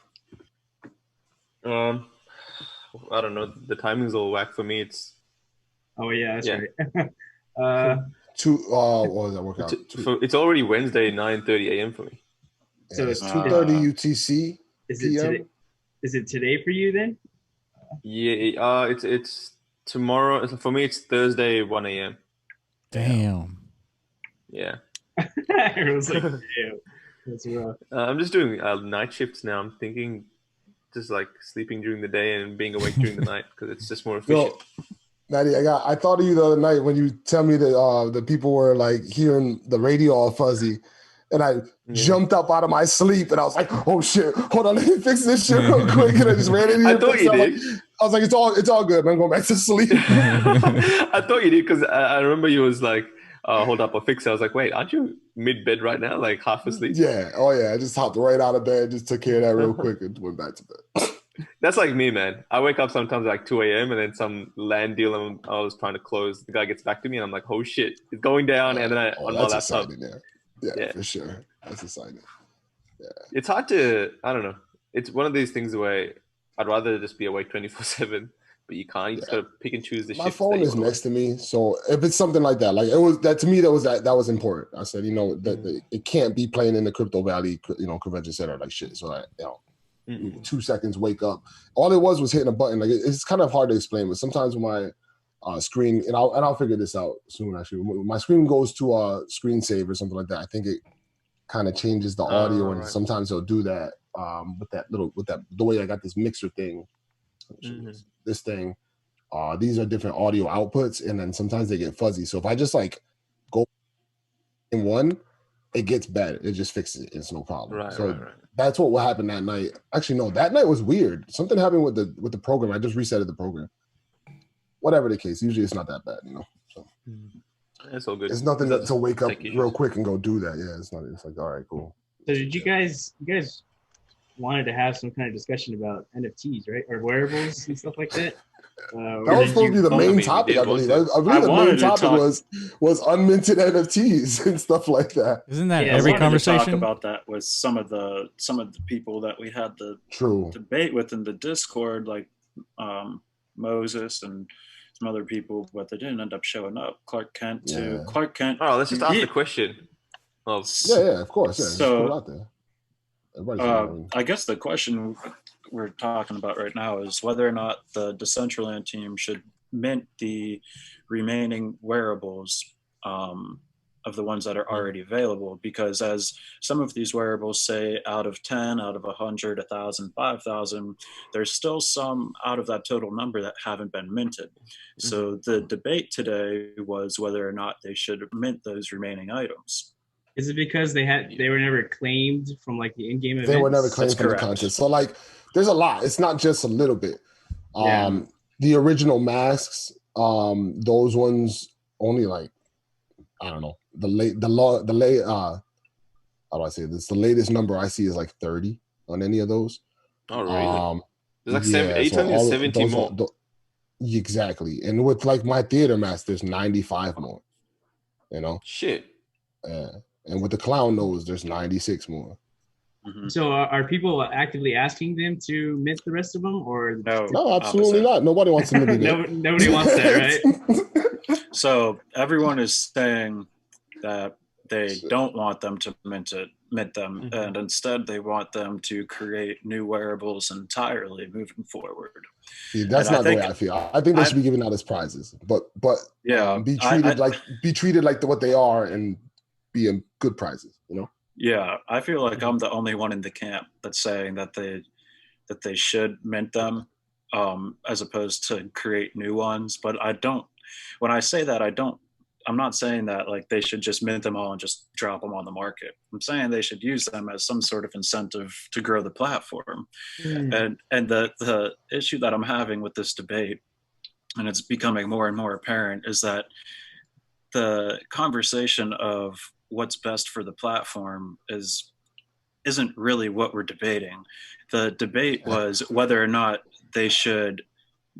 I don't know. The timing's all whack for me. It's. Oh yeah, that's right. What does that work out? It's already Wednesday, 9:30 a.m. for me. Yeah, so it's 2:30 UTC. Is it today for you then? Yeah, it's tomorrow. For me, it's Thursday, 1 a.m. Damn. Yeah. It was like, damn. That's rough. I'm just doing night shifts now. I'm thinking just like sleeping during the day and being awake during the night, because it's just more efficient. Maddie, I thought of you the other night when you tell me that the people were like hearing the radio all fuzzy, and I jumped up out of my sleep and I was like, "Oh shit! Hold on, let me fix this shit real quick." And I just ran in here. I thought you did. I was like, "It's all good, man. I'm going back to sleep." I thought you did, because I remember you was like, "Hold up, I'll fix it." I was like, "Wait, aren't you mid bed right now? Like half asleep?" Yeah. Oh yeah. I just hopped right out of bed, just took care of that real quick, and went back to bed. That's like me, man. I wake up sometimes like 2 a.m. and then some land deal I was trying to close, the guy gets back to me and I'm like, oh shit, it's going down. And then on my laptop. Yeah, for sure. That's exciting. Yeah. It's hard to, I don't know. It's one of these things where I'd rather just be awake 24/7 but you can't. You just gotta pick and choose the My shifts. phone is next to me, so if it's something like that, like it was that to me, that was important. I said, that it can't be playing in the Crypto Valley, convention center like shit. So I, 2 seconds, wake up. All it was hitting a button. Like it's kind of hard to explain, but sometimes when my screen, and I'll figure this out soon. Actually, when my screen goes to a screensaver or something like that, I think it kind of changes the audio, and sometimes it'll do that with the way I got this mixer thing, this thing. These are different audio outputs, and then sometimes they get fuzzy. So if I just like go in one, it gets better. It just fixes it. It's no problem. Right. That's what happened that night. Actually, no, that night was weird. Something happened with the program. I just resetted the program. Whatever the case, usually it's not that bad, So it's all good. It's nothing to wake up real quick and go do that. Yeah, it's not. It's like, all right, cool. So did you guys wanted to have some kind of discussion about NFTs, right, or wearables and stuff like that? That was supposed to be the main topic, I believe. I believe the main topic was unminted NFTs and stuff like that. Isn't that every conversation? To talk about that with some of the people that we had the debate with in the Discord, like Moses and some other people, but they didn't end up showing up. Clark Kent too. Yeah. Clark Kent. Oh, let's just ask the question. Yeah, of course. Yeah, so, just put it out there. I guess the question we're talking about right now is whether or not the Decentraland team should mint the remaining wearables of the ones that are already available, because as some of these wearables say, out of 10, out of 100, 1,000, 5,000, there's still some out of that total number that haven't been minted. So the debate today was whether or not they should mint those remaining items. Is it because they were never claimed from like the in-game events? They were never claimed from the contest. So like, there's a lot. It's not just a little bit. The original masks, those ones only like, I don't know. How do I say this? The latest number I see is like 30 on any of those. Oh, really? There's like 70 more. Exactly. And with like my theater mask, there's 95 more. Shit. Yeah. And with the clown nose, there's 96 more. So are people actively asking them to mint the rest of them, or no, absolutely not. Nobody wants them to be Nobody wants that, right? So everyone is saying that they don't want them to mint them, and instead they want them to create new wearables entirely moving forward. See, that's not the way I feel. I think they should be given out as prizes, but be treated like what they are and be in good prizes, Yeah, I feel like I'm the only one in the camp that's saying that they should mint them, as opposed to create new ones. But I don't. When I say that, I'm not saying that like they should just mint them all and just drop them on the market. I'm saying they should use them as some sort of incentive to grow the platform. And the issue that I'm having with this debate, and it's becoming more and more apparent, is that the conversation of what's best for the platform isn't really what we're debating. The debate was whether or not they should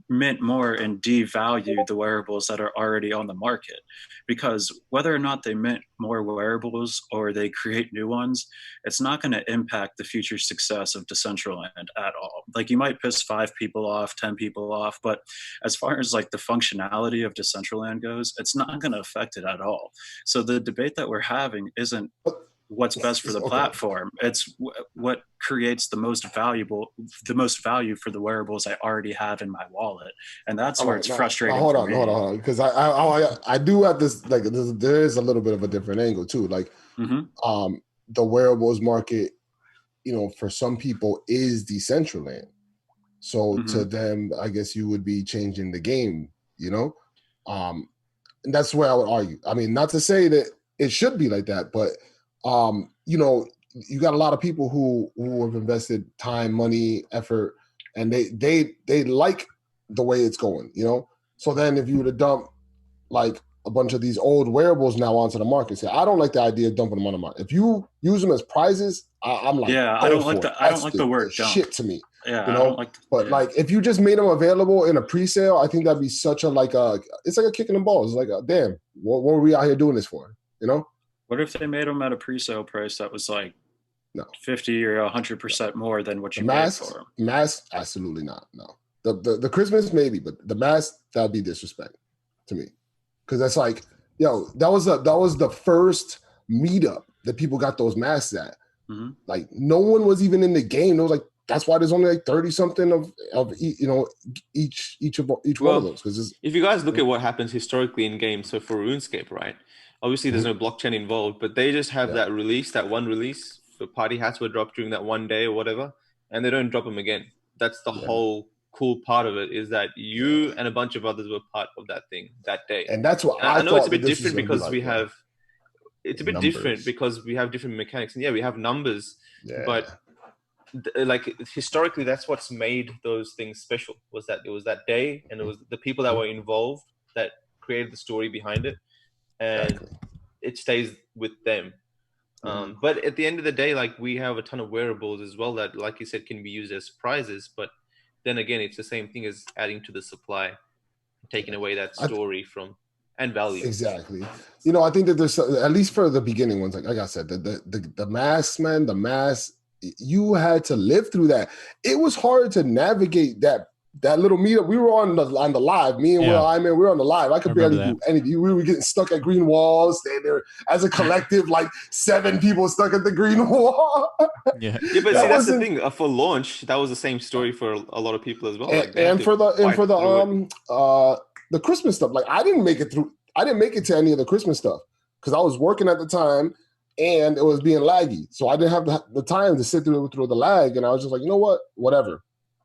mint more and devalue the wearables that are already on the market, because whether or not they mint more wearables or they create new ones, it's not going to impact the future success of Decentraland at all. Like, you might piss 5 people off, 10 people off, but as far as like the functionality of Decentraland goes, it's not going to affect it at all. So the debate that we're having isn't what's best for the platform. It's what creates the most value for the wearables I already have in my wallet, and that's where it's frustrating. Hold on, because I do have this, like, there is a little bit of a different angle too. Like, the wearables market, for some people is Decentraland. So to them, I guess you would be changing the game. And that's where I would argue. I mean, not to say that it should be like that, but you got a lot of people who have invested time, money, effort, and they like the way it's going, So then if you were to dump like a bunch of these old wearables now onto the market, say, I don't like the idea of dumping them on the market. If you use them as prizes, I'm like, I don't like the word dump. Shit to me. Yeah, I don't like like if you just made them available in a pre-sale, I think that'd be such a it's like a kick in the balls. It's like, damn, what were we out here doing this for? What if they made them at a pre-sale price that was like 50 or 100% more than what you paid for them? Mass, absolutely not. No, The Christmas maybe, but the mask, that would be disrespect to me, because that's like, yo, that was the first meetup that people got those masks at. Mm-hmm. Like no one was even in the game. It was like, that's why there's only like 30 something of each one of those. Because if you guys look at what happens historically in games, so for RuneScape, right? Obviously, there's no blockchain involved, but they just have that one release. The party hats were dropped during that one day or whatever, and they don't drop them again. That's the whole cool part of it, is that you and a bunch of others were part of that thing that day. And that's what I know it's a bit different because we have. It's a bit different because we have different mechanics, and we have numbers, but like historically, that's what's made those things special. Was that it was that day, and it was the people that were involved that created the story behind it, and it stays with them. But at the end of the day, like we have a ton of wearables as well that, like you said, can be used as prizes. But then again, it's the same thing as adding to the supply, taking away that story from and value. Exactly. I think that there's, at least for the beginning ones, like I said, the masks, man, the masks, you had to live through that. It was hard to navigate that little meetup. We were on the live. Me and we were on the live. I could barely do anything. We were getting stuck at green walls, staying there as a collective, like 7 people stuck at the green wall. But see, that's the thing. For launch, that was the same story for a lot of people as well. And for the Christmas stuff, like I didn't make it to any of the Christmas stuff because I was working at the time and it was being laggy. So I didn't have the time to sit through the lag. And I was just like, you know what, whatever,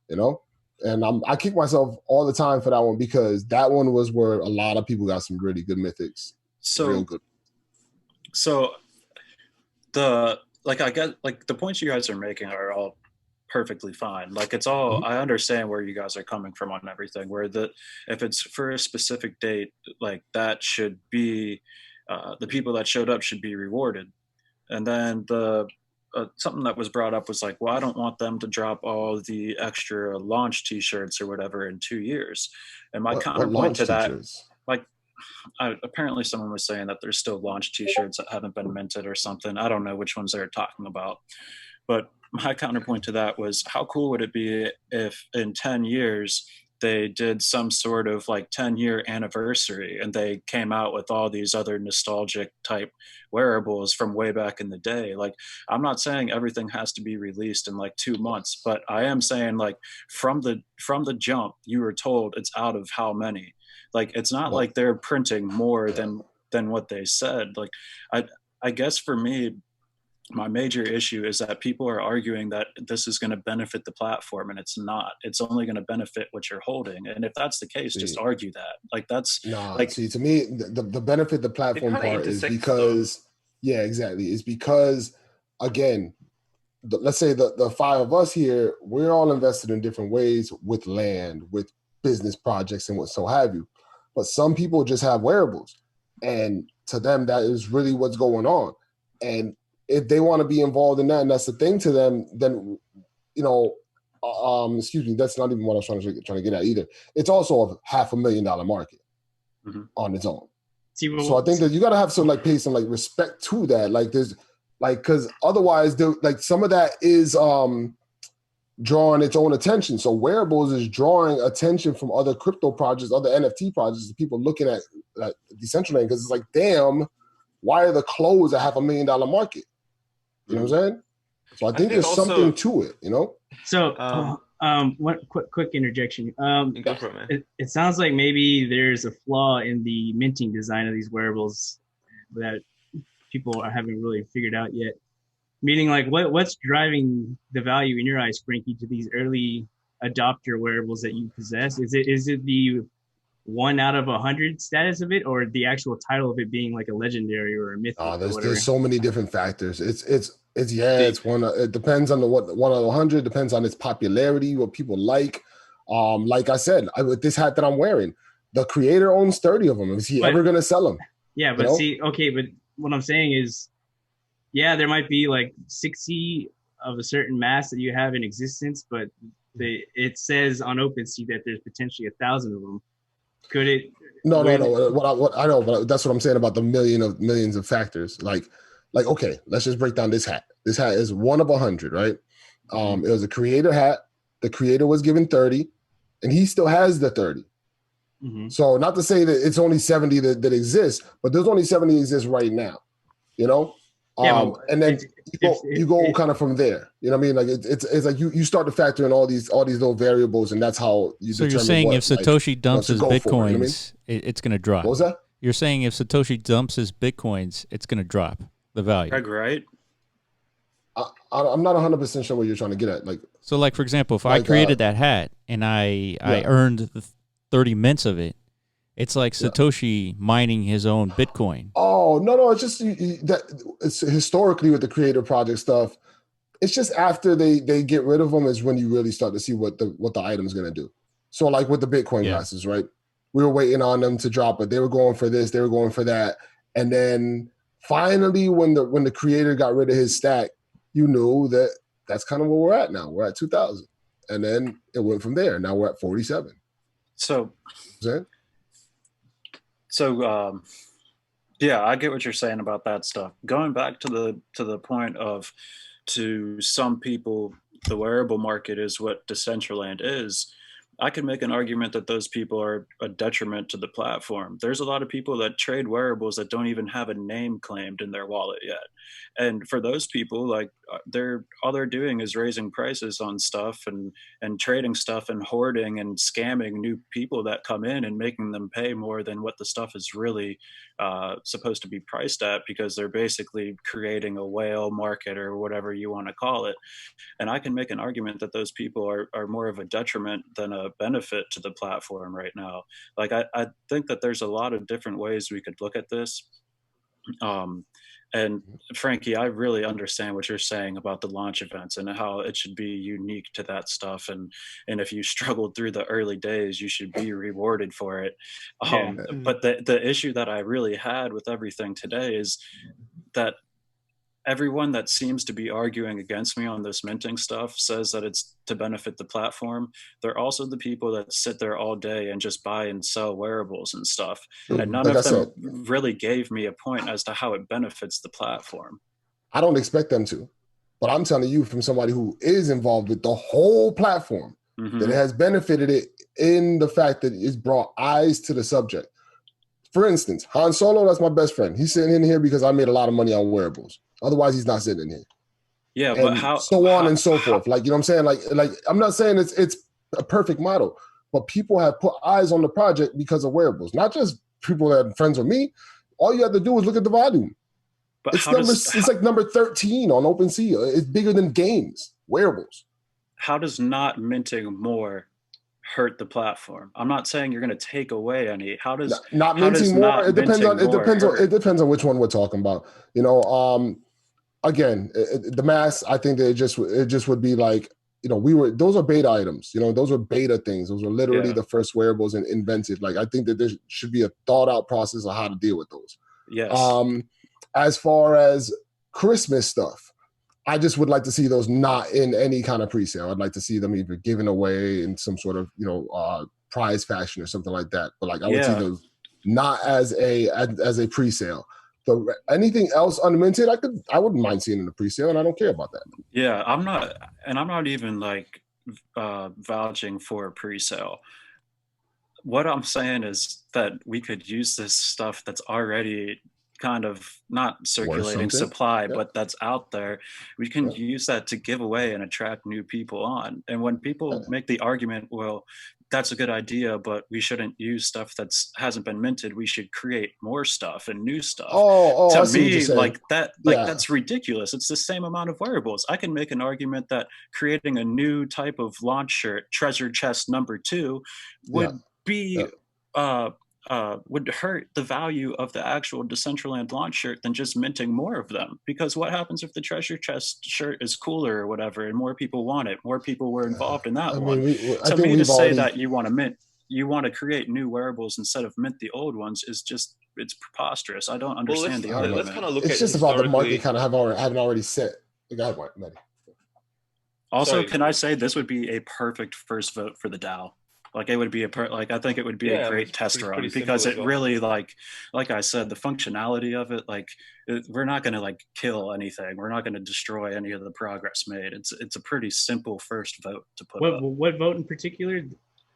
And I kick myself all the time for that one because that one was where a lot of people got some really good mythics. Real good. So I get the points you guys are making are all perfectly fine. Like it's all, I understand where you guys are coming from on everything, where if it's for a specific date, like that should be, the people that showed up should be rewarded. And then something that was brought up was like, well, I don't want them to drop all the extra launch t-shirts or whatever in 2 years. And my counterpoint to that, like, apparently someone was saying that there's still launch t-shirts that haven't been minted or something. I don't know which ones they're talking about. But my counterpoint to that was, how cool would it be if in 10 years they did some sort of like 10-year anniversary and they came out with all these other nostalgic type wearables from way back in the day. Like, I'm not saying everything has to be released in like 2 months, but I am saying like from the jump, you were told it's out of how many. Like, it's not like they're printing more than what they said. Like, I guess for me, my major issue is that people are arguing that this is going to benefit the platform, and it's not. It's only going to benefit what you're holding. And if that's the case, just argue that. Like, that's to me, the benefit the platform part is because, exactly. It's because, again, let's say the 5 of us here, we're all invested in different ways with land, with business projects, and what so have you. But some people just have wearables, and to them, that is really what's going on. And if they want to be involved in that, and that's the thing to them, then, excuse me, that's not even what I was trying to get at either. It's also a $500,000 market on its own. So I think that you got to have some pay some respect to that. Like there's because otherwise some of that is drawing its own attention. So Wearables is drawing attention from other crypto projects, other NFT projects, people looking at Decentraland, because it's like, damn, why are the clothes a $500,000 market? You know what I'm saying? So I think there's also something to it, So, one quick interjection. Go for it, man. It sounds like maybe there's a flaw in the minting design of these wearables that people haven't really figured out yet. Meaning, like, what's driving the value in your eyes, Frankie, to these early adopter wearables that you possess? Is it the 1 out of 100 status of it, or the actual title of it being like a legendary or a mythic? There's so many different factors. It's one. It depends on the 1 out of 100. Depends on its popularity, what people like. Like I said, with this hat that I'm wearing, the creator owns 30 of them. Is he ever going to sell them? Yeah, but but what I'm saying is, there might be like 60 of a certain mass that you have in existence, but it says on OpenSea that there's potentially 1,000 of them. Could it? No. What I know, but that's what I'm saying about the millions of factors. Like, okay, let's just break down this hat. This hat is 1 of 100, right? It was a creator hat. The creator was given 30. and he still has the 30. Mm-hmm. So not to say that it's only 70 that exists, but there's only 70 that exist right now, you know? And then you go kind of from there. You know what I mean? Like it's like you start to factor in all these little variables, and that's how you. So you're saying if Satoshi dumps his bitcoins, you know I mean? It's going to drop. What was that? You're saying if Satoshi dumps his bitcoins, it's going to drop the value. Greg, right? I'm not 100% sure what you're trying to get at. Like, so like for example, if I created that hat and I earned the 30 mints of it, it's like Satoshi mining his own Bitcoin. Oh, no, it's just that it's historically with the creator project stuff. It's just after they get rid of them is when you really start to see what the item's going to do. So like with the Bitcoin glasses, right? We were waiting on them to drop, but they were going for this, they were going for that. And then finally when the creator got rid of his stack, you knew that that's kind of where we're at now. We're at 2,000. And then it went from there. Now we're at 47. So yeah, I get what you're saying about that stuff. Going back to the point of, to some people, the wearable market is what Decentraland is. I can make an argument that those people are a detriment to the platform. There's a lot of people that trade wearables that don't even have a name claimed in their wallet yet. And for those people, like all they're doing is raising prices on stuff and trading stuff and hoarding and scamming new people that come in and making them pay more than what the stuff is really supposed to be priced at, because they're basically creating a whale market or whatever you want to call it. And I can make an argument that those people are more of a detriment than a benefit to the platform right now. Like I think that there's a lot of different ways we could look at this. And Frankie, I really understand what you're saying about the launch events and how it should be unique to that stuff. And if you struggled through the early days, you should be rewarded for it. But the issue that I really had with everything today is that everyone that seems to be arguing against me on this minting stuff says that it's to benefit the platform. They're also the people that sit there all day and just buy and sell wearables and stuff. And none of them really gave me a point as to how it benefits the platform. I don't expect them to, but I'm telling you from somebody who is involved with the whole platform that it has benefited it in the fact that it's brought eyes to the subject. For instance, Han Solo, that's my best friend. He's sitting in here because I made a lot of money on wearables. Otherwise, he's not sitting in here. Yeah, and but how? So on and so forth. Like, you know what I'm saying? Like I'm not saying it's a perfect model, but people have put eyes on the project because of wearables. Not just people that are friends with me. All you have to do is look at the volume. But it's like number 13 on OpenSea. It's bigger than games. Wearables. How does not minting more hurt the platform? I'm not saying you're going to take away any. How does not minting more? It depends on which one we're talking about. You know, again, the mass. I think that it just would be like, you know, those are beta items. You know, those were beta things. Those were literally the first wearables invented. Like, I think that there should be a thought out process of how to deal with those. Yes. As far as Christmas stuff, I just would like to see those not in any kind of pre-sale. I'd like to see them either given away in some sort of, you know, prize fashion or something like that. But like, I would see those not as a pre-sale. Anything else unminted, I wouldn't mind seeing in the pre-sale, and I don't care about that. Yeah, I'm not even like vouching for a pre-sale. What I'm saying is that we could use this stuff that's already kind of not circulating supply, but that's out there. We can use that to give away and attract new people on. And when people make the argument, well, that's a good idea, but we shouldn't use stuff that's hasn't been minted. We should create more stuff and new stuff. To me, like that, that's ridiculous. It's the same amount of wearables. I can make an argument that creating a new type of launch shirt, treasure chest number 2, would be would hurt the value of the actual Decentraland launch shirt than just minting more of them. Because what happens if the treasure chest shirt is cooler or whatever, and more people want it, more people were involved in that one. To me, to say that you want to create new wearables instead of mint the old ones is just, it's preposterous. I don't understand the argument. Let's kind of look it's at just about the market kind of having already set. Also, can I say this would be a perfect first vote for the DAO? Like, it would be I think it would be a great test run, because it really, like I said, the functionality of it, we're not going to like kill anything. We're not going to destroy any of the progress made. It's a pretty simple first vote to put up. What vote in particular?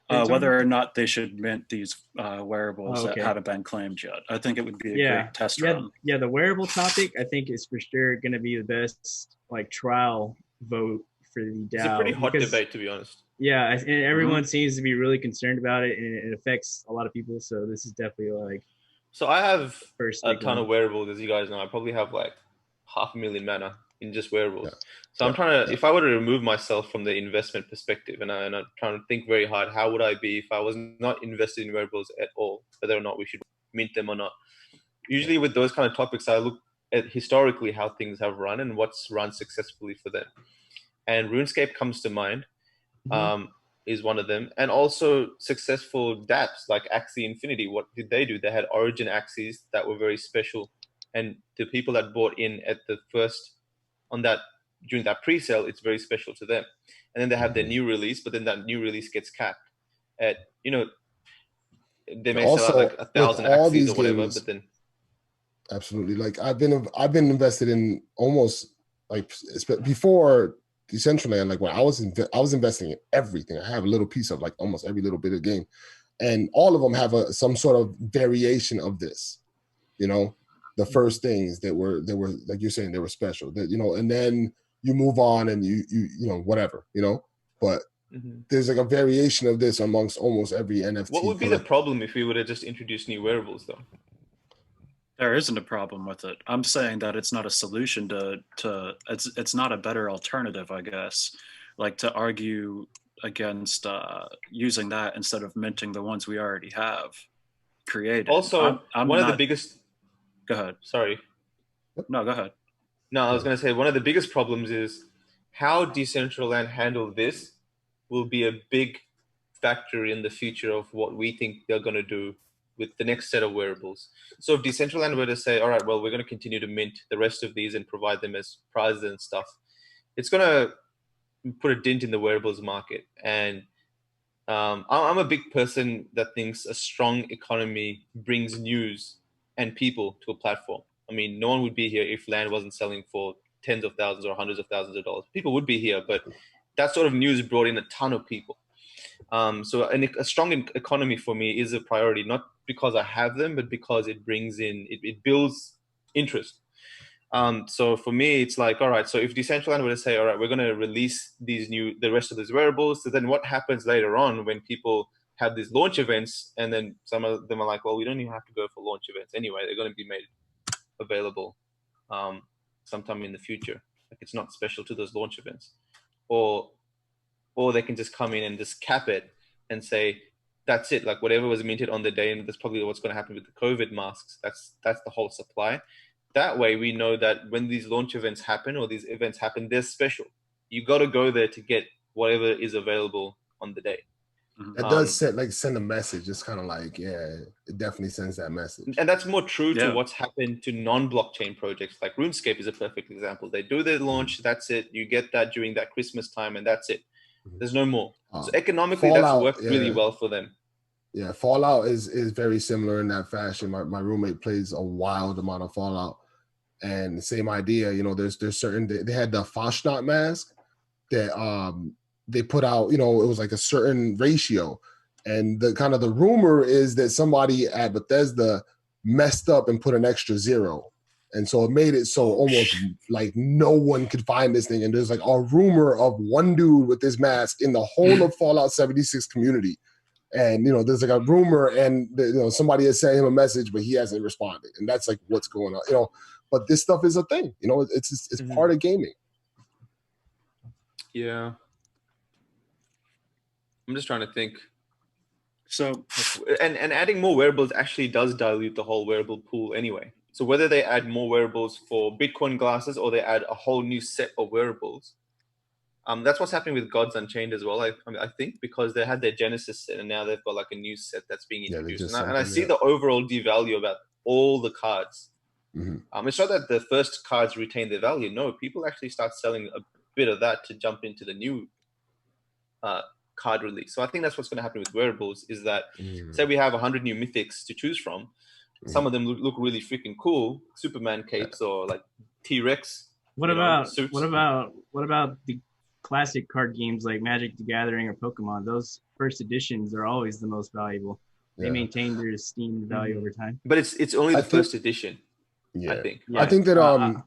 Whether or not they should mint these wearables Oh, okay. that haven't been claimed yet. I think it would be a great test yeah, run. Yeah, the wearable topic I think is for sure going to be the best like trial vote for the DAO. It's a pretty hot debate, to be honest. Yeah, and everyone seems to be really concerned about it, and it affects a lot of people. So this is definitely like. So I have a ton of wearables, as you guys know. I probably have like 500,000 mana in just wearables. Yeah. So I'm trying to, if I were to remove myself from the investment perspective, and I'm trying to think very hard, how would I be if I was not invested in wearables at all, whether or not we should mint them or not. Usually with those kind of topics, I look at historically how things have run and what's run successfully for them. And RuneScape comes to mind, is one of them. And also successful dApps like Axie Infinity. What did they do? They had origin Axies that were very special. And the people that bought in at the first, during that pre-sale, it's very special to them. And then they have their new release, but then that new release gets capped at, they may also sell out like 1,000 Axies or whatever, but then. Absolutely. Like I've been invested in almost like before Decentraland, like when I was investing in everything. I have a little piece of like almost every little bit of game, and all of them have some sort of variation of this. The first things that were like you're saying, they were special. That and then you move on and you whatever But there's like a variation of this amongst almost every NFT. What would be the problem if we would have just introduced new wearables, though? There isn't a problem with it. I'm saying that it's not a solution to it's not a better alternative, I guess. Like to argue against using that instead of minting the ones we already have created. Also, one of the biggest. Go ahead. Sorry. No, go ahead. No, I was going to say one of the biggest problems is how Decentraland handle this will be a big factor in the future of what we think they're going to do with the next set of wearables. So if Decentraland were to say, all right, well, we're going to continue to mint the rest of these and provide them as prizes and stuff, it's going to put a dent in the wearables market. And I'm a big person that thinks a strong economy brings news and people to a platform. I mean, no one would be here if land wasn't selling for tens of thousands or hundreds of thousands of dollars. People would be here, but that sort of news brought in a ton of people. So a strong economy for me is a priority, not because I have them, but because it brings in, it builds interest. So for me, it's like, all right, so if Decentraland were to say, all right, we're going to release the rest of these wearables, so then what happens later on when people have these launch events, and then some of them are like, well, we don't even have to go for launch events anyway. They're going to be made available sometime in the future. Like it's not special to those launch events. Or they can just come in and just cap it and say, that's it. Like whatever was minted on the day, and that's probably what's going to happen with the COVID masks. That's the whole supply. That way we know that when these launch events happen or these events happen, they're special. You got to go there to get whatever is available on the day. It does send a message. It's kind of like, it definitely sends that message. And that's more true to what's happened to non-blockchain projects. Like RuneScape is a perfect example. They do their launch, that's it. You get that during that Christmas time, and that's it. There's no more. So economically, Fallout, that's worked really well for them. Yeah, Fallout is very similar in that fashion. My roommate plays a wild amount of Fallout, and same idea. There's certain, they had the Foshnot mask that they put out. It was like a certain ratio, and the rumor is that somebody at Bethesda messed up and put an extra 0. And so it made it so almost like no one could find this thing. And there's like a rumor of one dude with this mask in the whole of Fallout 76 community. And, there's like a rumor, and somebody has sent him a message, but he hasn't responded. And that's like what's going on, but this stuff is a thing, it's part of gaming. Yeah. I'm just trying to think. So, and adding more wearables actually does dilute the whole wearable pool anyway. So whether they add more wearables for Bitcoin glasses or they add a whole new set of wearables, that's what's happening with Gods Unchained as well. I think because they had their Genesis set and now they've got like a new set that's being introduced. And I see the overall devalue about all the cards. It's not that the first cards retain their value. No, people actually start selling a bit of that to jump into the new card release. So I think that's what's going to happen with wearables is that say we have 100 new mythics to choose from. Some of them look really freaking cool, Superman capes or like T-Rex. What about the classic card games like Magic the Gathering or Pokemon, those first editions are always the most valuable. They maintain their esteemed value over time. But it's only the first edition. Yeah, I think. Yeah. I think that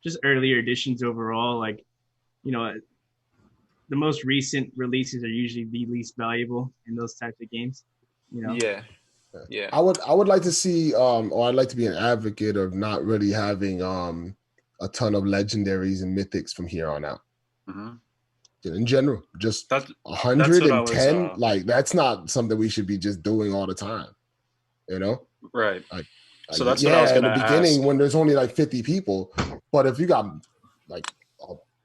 just earlier editions overall, like, you know, the most recent releases are usually the least valuable in those types of games. You know. Yeah. I would like to see, or I'd like to be an advocate of not really having a ton of legendaries and mythics from here on out. In general, just 110, like that's not something we should be just doing all the time, you know? Right. Like, so that's what I was going to ask. In the beginning, when there's only like 50 people, but if you got like,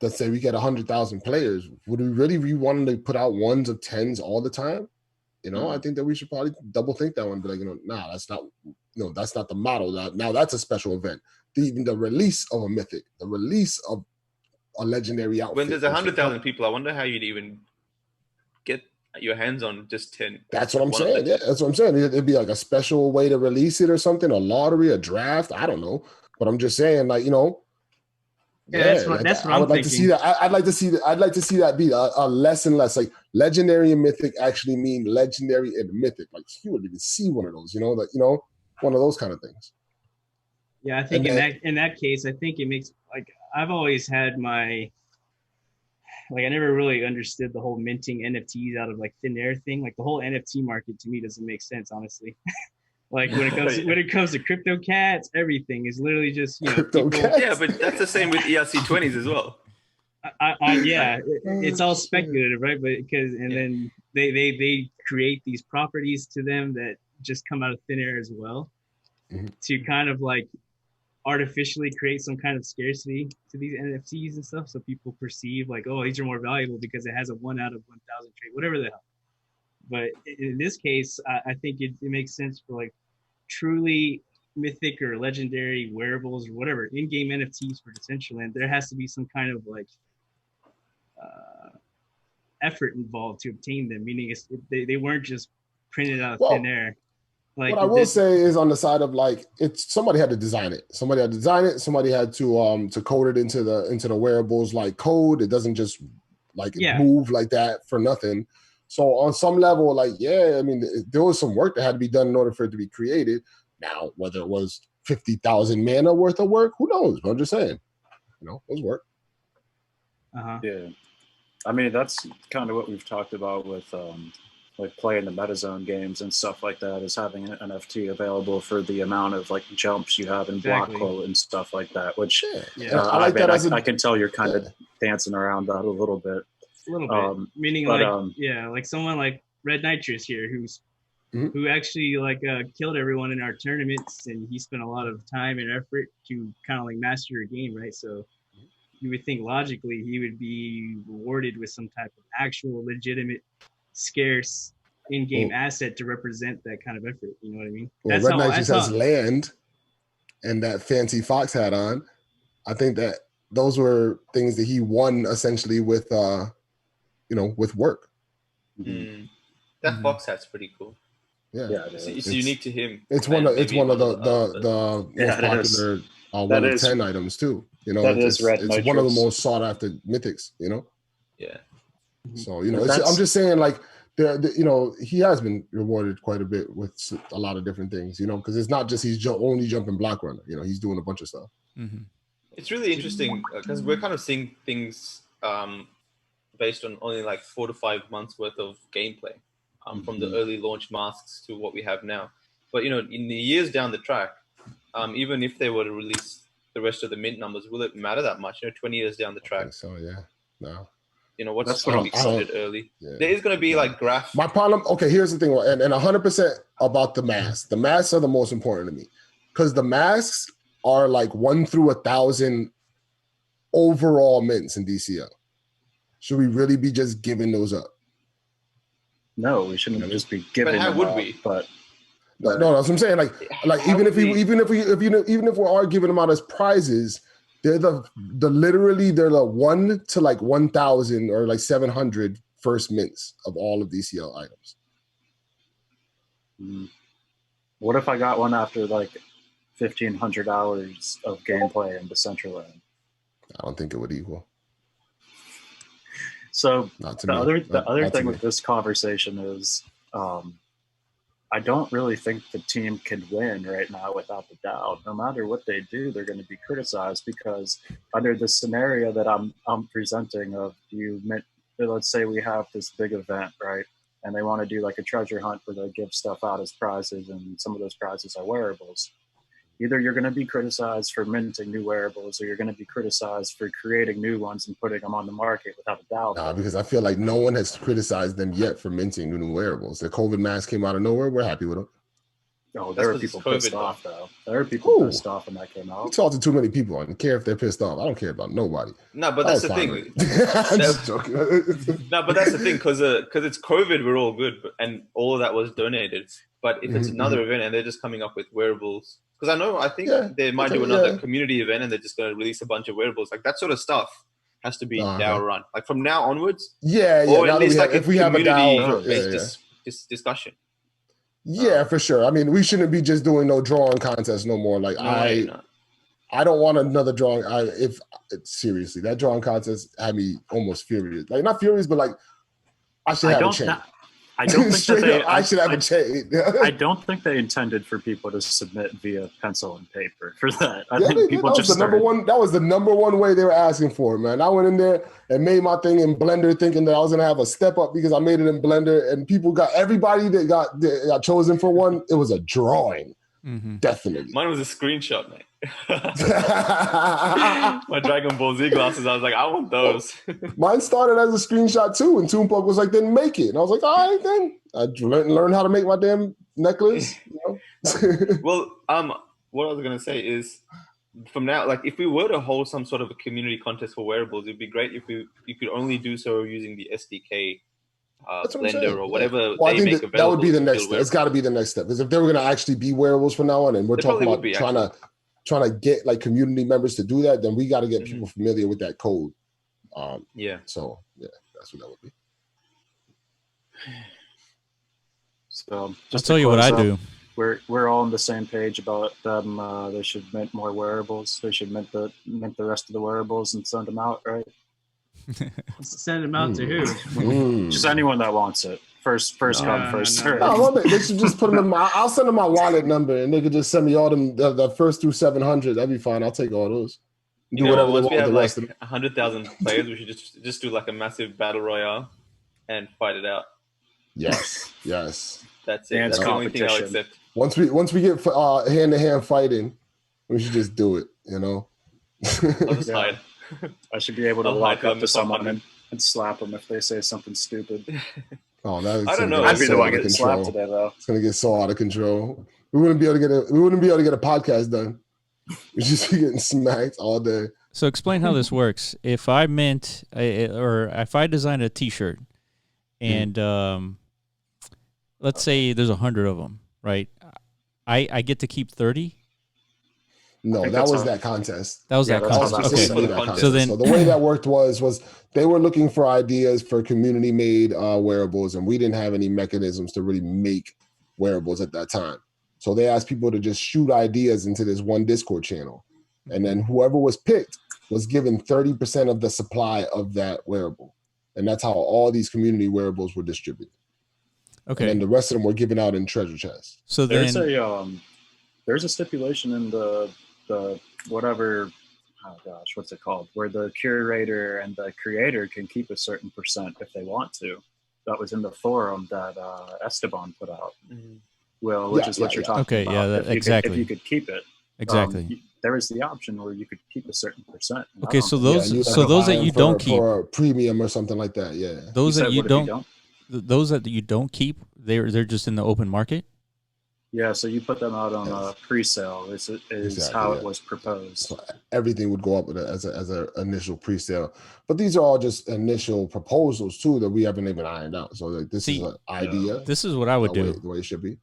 let's say we get 100,000 players, would we really be wanting to put out ones of tens all the time? You know, I think that we should probably double think that one, be like, you know, nah, that's not the model. Now that's a special event. Even the release of a mythic, the release of a legendary outfit. When there's 100,000 people, I wonder how you'd even get your hands on just 10. That's what I'm saying. Yeah, that's what I'm saying. It'd be like a special way to release it or something, a lottery, a draft. I don't know, but I'm just saying, like, you know. That's what I would like to see that. I'd like to see that. I'd like to see that be a less and less, like legendary and mythic actually mean legendary and mythic. Like you wouldn't even see one of those, you know, like, you know, one of those kind of things. Yeah, I think in that case, I think it makes, like, I've always had I never really understood the whole minting NFTs out of like thin air thing. Like the whole NFT market to me doesn't make sense, honestly. Like when it comes to crypto cats, everything is literally just, you know, people, yeah, but that's the same with ERC20s as well. It's all speculative, right? But then they create these properties to them that just come out of thin air as well, to kind of like artificially create some kind of scarcity to these NFTs and stuff, so people perceive like, oh, these are more valuable because it has a 1 out of 1,000 trait, whatever the hell. But in this case, I think it makes sense for like truly mythic or legendary wearables or whatever in-game NFTs for Decentraland. There has to be some kind of like effort involved to obtain them, meaning they weren't just printed out of thin air. Like, what I will say is on the side of like, it's somebody had to design it. Somebody had to code it into the wearables like code. It doesn't just like move like that for nothing. So on some level, like, yeah, I mean, there was some work that had to be done in order for it to be created. Now, whether it was 50,000 mana worth of work, who knows? But I'm just saying, you know, it was work. Yeah, I mean, that's kind of what we've talked about with like playing the MetaZone games and stuff like that, is having an NFT available for the amount of like jumps you have in block quote and stuff like that, which I like that I can tell you're kind of dancing around that a little bit. A little bit, meaning like someone like Red Nitrous here, who actually like killed everyone in our tournaments, and he spent a lot of time and effort to kind of like master your game, right? So you would think logically he would be rewarded with some type of actual legitimate scarce in-game asset to represent that kind of effort. You know what I mean? Well, Red Nitrous has land and that fancy fox hat on. I think that those were things that he won essentially with with work. That fox hat's pretty cool. Yeah, it's unique to him. It's one of the most popular 1 of 10 items too. You know, it's one of the most sought after mythics. You know. Yeah. So you know, I'm just saying, like, you know, he has been rewarded quite a bit with a lot of different things. You know, because it's not just he's only jumping block runner. You know, he's doing a bunch of stuff. It's really interesting because we're kind of seeing things based on only like 4 to 5 months worth of gameplay, from the early launch masks to what we have now. But you know, in the years down the track, even if they were to release the rest of the mint numbers, will it matter that much? You know, 20 years down the track. So no. You know, what's excited early? Yeah. There is going to be like graph. My problem. Okay, here's the thing, and 100% about the masks. The masks are the most important to me because the masks are like 1 through 1,000 overall mints in DCL. Should we really be just giving those up? No, we shouldn't just be giving. But how would we? But no, that's what I'm saying. Like even if we are giving them out as prizes, they're literally they're the 1 to like 1,000 or like 700 first mints of all of DCL items. What if I got one after like 1,500 hours of gameplay in Decentraland? I don't think it would equal. So Not to the me. other Not to thing me. with this conversation is, I don't really think the team can win right now without the DAO. No matter what they do, they're going to be criticized because under the scenario that I'm presenting of let's say we have this big event, right? And they want to do like a treasure hunt where they give stuff out as prizes, and some of those prizes are wearables. Either you're going to be criticized for minting new wearables, or you're going to be criticized for creating new ones and putting them on the market without a DAO. Nah, because I feel like no one has criticized them yet for minting new wearables. The COVID mask came out of nowhere. We're happy with them. No, there were people pissed off, though. There were people pissed off when that came You out. talk to too many people. I don't care if they're pissed off. I don't care about nobody. No, but that's the thing. I'm just joking. No, but that's the thing, because it's COVID, we're all good, and all of that was donated. But if it's another event and they're just coming up with wearables, because I think they might do another community event and they're just going to release a bunch of wearables, like that sort of stuff has to be DAO run. Like from now onwards, or at least like if we have a DAO discussion. Yeah, for sure. I mean, we shouldn't be just doing no drawing contest no more. Like I don't want another drawing. Seriously, that drawing contest had me almost furious. Like not furious, but like I should have a chain. I don't think that I should have a chain. I don't think they intended for people to submit via pencil and paper for that. I think people just that was the number one way they were asking for it, man. I went in there and made my thing in Blender thinking that I was gonna have a step up because I made it in Blender, and everybody that got chosen for one, it was a drawing. Mm-hmm. Definitely. Mine was a screenshot, mate. My Dragon Ball Z glasses, I was like, I want those. Mine started as a screenshot too, and Toonpunk was like, didn't make it. And I was like, all right, then. I learned how to make my damn necklace. You know? Well, what I was going to say is, from now, like if we were to hold some sort of a community contest for wearables, it'd be great if you could only do so using the SDK Blender or whatever. Well, I think that would be the next step. It's got to be the next step, because if they were going to actually be wearables from now on, and we're talking about trying to get like community members to do that, then we got to get people familiar with that code. So that's what that would be. So I'll tell you what I do. We're all on the same page about them. They should mint more wearables. They should mint the rest of the wearables and send them out, right? Send them out to who? Just anyone that wants it. First come, first serve. No, they should just put them in I'll send them my wallet number, and they could just send me all them the first through 700. That'd be fine. I'll take all those. Do whatever once we have like 100,000 players, we should just do like a massive battle royale and fight it out. Yes. That's it. That's the only thing I'll accept. Once we get hand to hand fighting, we should just do it. You know. I'll just hide. I should be able to walk up to someone and slap them if they say something stupid. Oh, I don't know. I'd be the one getting slapped today, though. It's gonna get so out of control. We wouldn't be able to get a podcast done. We'd just be getting smacked all day. So explain how this works. If I if I design a T-shirt, and let's say there's 100 of them, right? I get to keep 30. No, that was that contest. That was that contest. Okay. So the way that worked was they were looking for ideas for community-made wearables, and we didn't have any mechanisms to really make wearables at that time. So they asked people to just shoot ideas into this one Discord channel, and then whoever was picked was given 30% of the supply of that wearable, and that's how all these community wearables were distributed. Okay. And then the rest of them were given out in treasure chests. So there's a stipulation in the whatever, oh gosh, what's it called? Where the curator and the creator can keep a certain percent if they want to. That was in the forum that Esteban put out. Which is what you're talking about. Okay, exactly. If you could keep it. Exactly. There is the option where you could keep a certain percent. Okay, so those that you don't keep for a premium or something like that, yeah. Those that you don't keep, they're just in the open market. Yeah, so you put them out on a pre-sale. Is how it was proposed. So everything would go up as an initial pre-sale, but these are all just initial proposals too that we haven't even ironed out. So this is an idea. This is what I would do. The way it should be.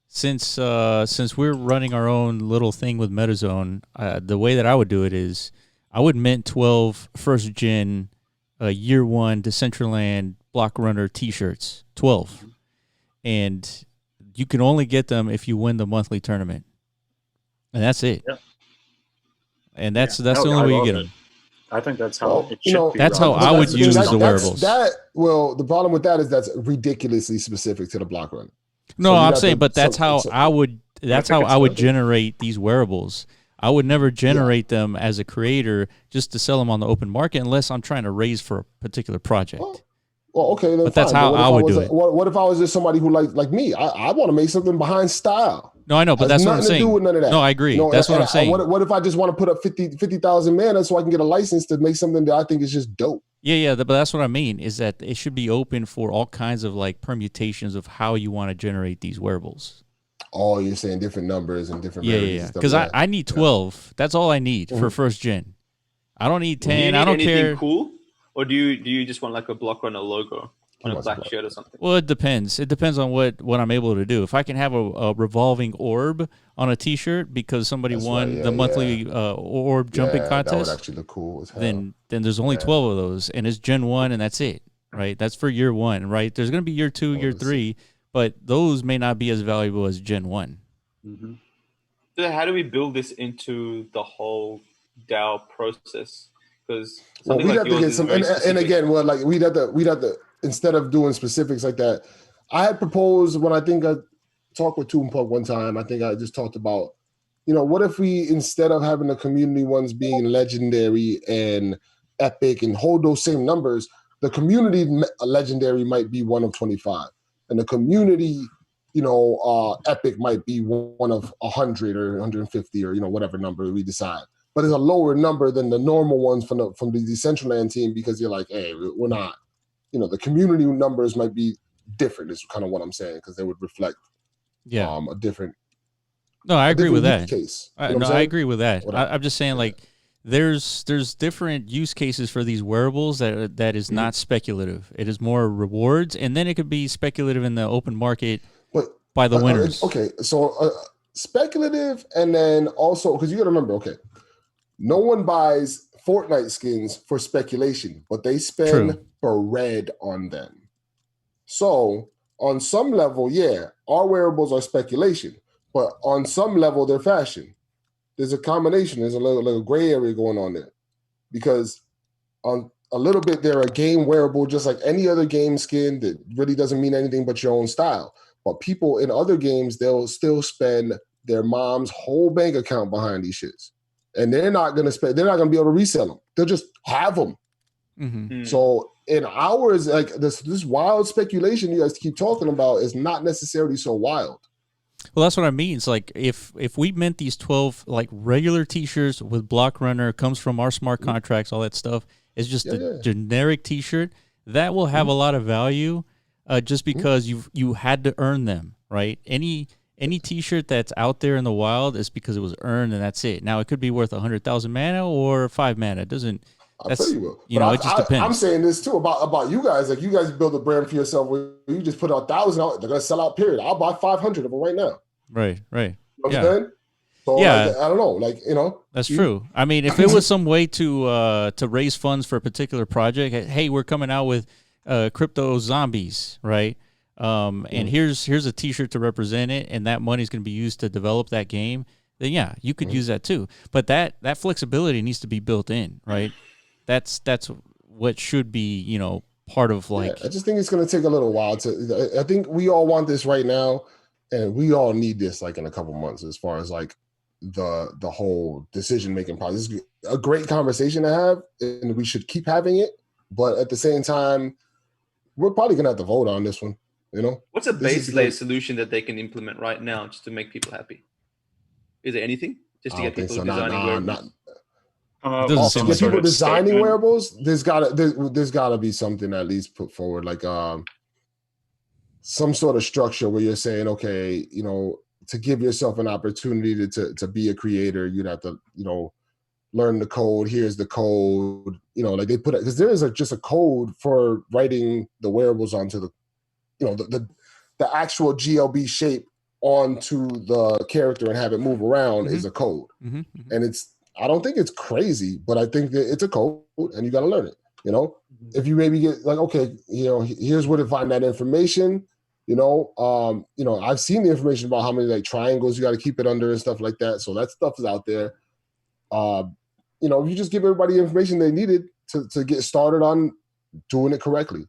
Since we're running our own little thing with MetaZone, the way that I would do it is I would mint 12 first gen year one Decentraland Block Runner T-shirts, 12, and you can only get them if you win the monthly tournament, and that's it. Yeah. And that's the only way you get them. I think that's how it you should know, be. That's how run. I would the use thing, the wearables. Well, the problem with that is that's ridiculously specific to the block run. No, So I'm saying, but that's how I would. That's how I would consultant. generate these wearables. I would never generate them as a creator just to sell them on the open market unless I'm trying to raise for a particular project. Well, okay, then but that's fine. how What I if would was do a- it. What if I was just somebody who like me? I want to make something behind style. No, I know, but Has that's what I'm nothing to do saying. with none of that. No, I agree. You know, That's what and I'm saying. What if I just want to put up 50,000 mana so I can get a license to make something that I think is just dope? Yeah, but that's what I mean, is that it should be open for all kinds of like permutations of how you want to generate these wearables. Oh, you're saying different numbers and different Yeah. Because I need 12. That's all I need for first gen. I don't need 10. Do you need I don't anything care. cool, or do you just want like a block runner logo on a black shirt or something? Well, it depends. It depends on what I'm able to do. If I can have a revolving orb on a T-shirt because somebody won the monthly orb jumping contest, that would actually look cool as hell. Then there's only 12 of those, and it's Gen 1, and that's it, right? That's for year 1, right? There's going to be year 2, year 3, but those may not be as valuable as Gen 1. Mm-hmm. So how do we build this into the whole DAO process? Because we'd have to get some, and again, well, like we'd have to instead of doing specifics like that. I had proposed when I think I talked with Toonpug one time. I think I just talked about, what if we, instead of having the community ones being legendary and epic and hold those same numbers, the community legendary might be 1 of 25, and the community, epic might be 1 of 100 or 150 or whatever number we decide. But it's a lower number than the normal ones from the Decentraland team, because you're like, hey, we're not, the community numbers might be different is kind of what I'm saying, because they would reflect a different. No, I agree with that. Case. I agree with that. I'm just saying, like, there's different use cases for these wearables that is not speculative. It is more rewards, and then it could be speculative in the open market by the winners. Okay, so speculative, and then also, because you got to remember, no one buys Fortnite skins for speculation, but they spend bread on them. So on some level, our wearables are speculation, but on some level, they're fashion. There's a combination. There's a little gray area going on there, because on a little bit, they're a game wearable, just like any other game skin that really doesn't mean anything but your own style. But people in other games, they'll still spend their mom's whole bank account behind these shits. And they're not going to be able to resell them. They'll just have them. Mm-hmm. So in ours, like this wild speculation you guys keep talking about is not necessarily so wild. Well, that's what I mean. It's like if we mint these 12 like regular T-shirts with Block Runner, comes from our smart contracts, all that stuff, it's just a generic T-shirt that will have a lot of value, just because you had to earn them, right? Any T-shirt that's out there in the wild is because it was earned, and that's it. Now it could be worth 100,000 mana or 5 mana. It doesn't. That's, it just depends. I'm saying this too about you guys. Like, you guys build a brand for yourself where you just put 1,000 out. They're gonna sell out. Period. I'll buy 500 of them right now. Right. You know what I'm saying? So like, I don't know. That's true. I mean, if it was some way to raise funds for a particular project, hey, we're coming out with crypto zombies, right? And here's a T-shirt to represent it, and that money is going to be used to develop that game. Then you could use that too. But that flexibility needs to be built in, right? That's what should be, part of like. I just think it's going to take a little while I think we all want this right now, and we all need this like in a couple months, as far as like the whole decision making process. It's a great conversation to have, and we should keep having it. But at the same time, we're probably going to have to vote on this one. What's a base layer solution that they can implement right now just to make people happy? Is there anything just to get people designing wearables? To get people designing wearables, there's gotta be something at least put forward, like some sort of structure where you're saying, okay, to give yourself an opportunity to be a creator, you'd have to, learn the code. Here's the code, like they put it, because there is just a code for writing the wearables onto the, the actual GLB shape onto the character and have it move around is a code. And I don't think it's crazy, but I think that it's a code and you got to learn it. If you maybe get like, okay, here's where to find that information. I've seen the information about how many like triangles you got to keep it under and stuff like that. So that stuff is out there. if you just give everybody the information they needed to get started on doing it correctly,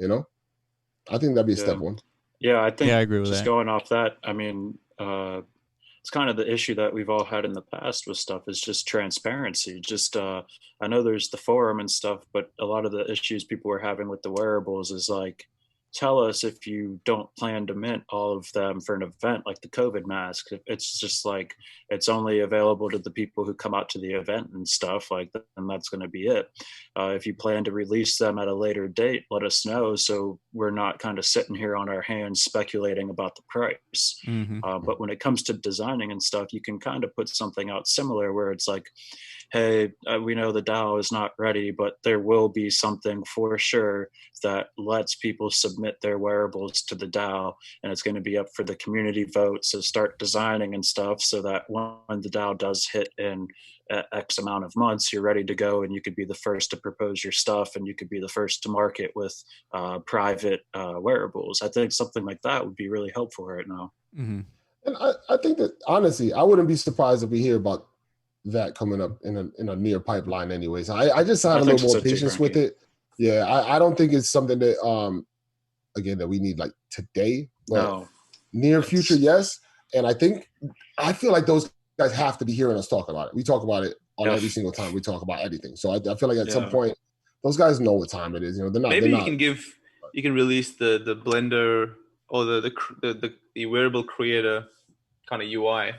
I think that'd be step one. Yeah, I think I agree with just that. going off that, I mean, it's kind of the issue that we've all had in the past with stuff is just transparency. Just, I know there's the forum and stuff, but a lot of the issues people are having with the wearables is like, tell us if you don't plan to mint all of them for an event like the COVID mask. It's just like, it's only available to the people who come out to the event and stuff like that, and that's going to be it. If you plan to release them at a later date, let us know so we're not kind of sitting here on our hands speculating about the price. But when it comes to designing and stuff, you can kind of put something out similar where it's like, hey, we know the DAO is not ready, but there will be something for sure that lets people submit their wearables to the DAO, and it's going to be up for the community vote. So start designing and stuff so that when the DAO does hit in X amount of months, you're ready to go, and you could be the first to propose your stuff, and you could be the first to market with private wearables. I think something like that would be really helpful right now. And I think that, honestly, I wouldn't be surprised if we hear about that coming up in a near pipeline anyways. I just have a little more patience with it. Yeah, I don't think it's something that again that we need like today, but near future, yes. And I feel like those guys have to be hearing us talk about it. We talk about it on every single time we talk about anything. So I feel like at some point those guys know what time it is. They're not. Maybe you can release the Blender or the wearable creator kind of UI.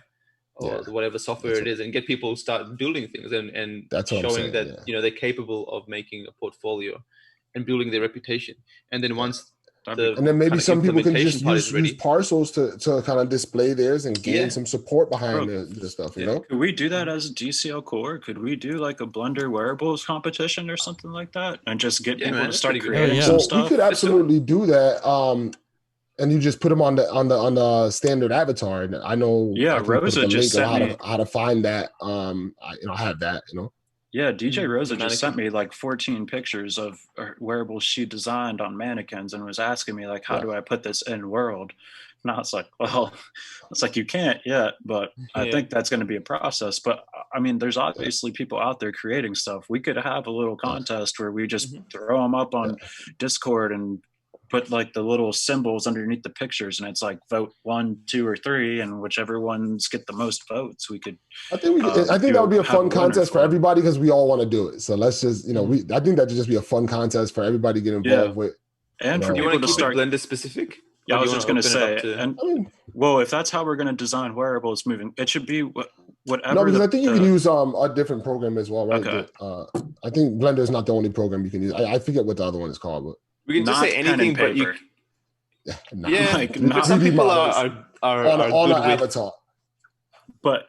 Or whatever software it is, and get people to start building things and showing that they're capable of making a portfolio and building their reputation. And then once and then maybe some people can just use parcels to kind of display theirs and gain some support behind the stuff. Could we do that as a DCL core? Could we do like a Blender wearables competition or something like that, and just get people to start creating some stuff? We could absolutely do that. And you just put them on the standard avatar, and I know. Yeah, Rosa just sent me how to find that. I have that. Yeah, DJ Rosa just sent me like 14 pictures of wearables she designed on mannequins, and was asking me like, how do I put this in world? And I was like, well, it's like you can't yet, but I think that's going to be a process. But I mean, there's obviously people out there creating stuff. We could have a little contest where we just throw them up on Discord and put like the little symbols underneath the pictures, and it's like vote 1, 2, or 3, and whichever ones get the most votes, we could. I think that would be a fun contest for everybody because we all want to do it. So let's just I think that should just be a fun contest for everybody to get involved with. And for people to start Blender specific. Yeah, I was just going to say, well, if that's how we're going to design wearables moving, it should be whatever. No, because I think you can use a different program as well, right? Okay. I think Blender is not the only program you can use. I forget what the other one is called, but. We can just say anything, but you. But some people are on our avatar. But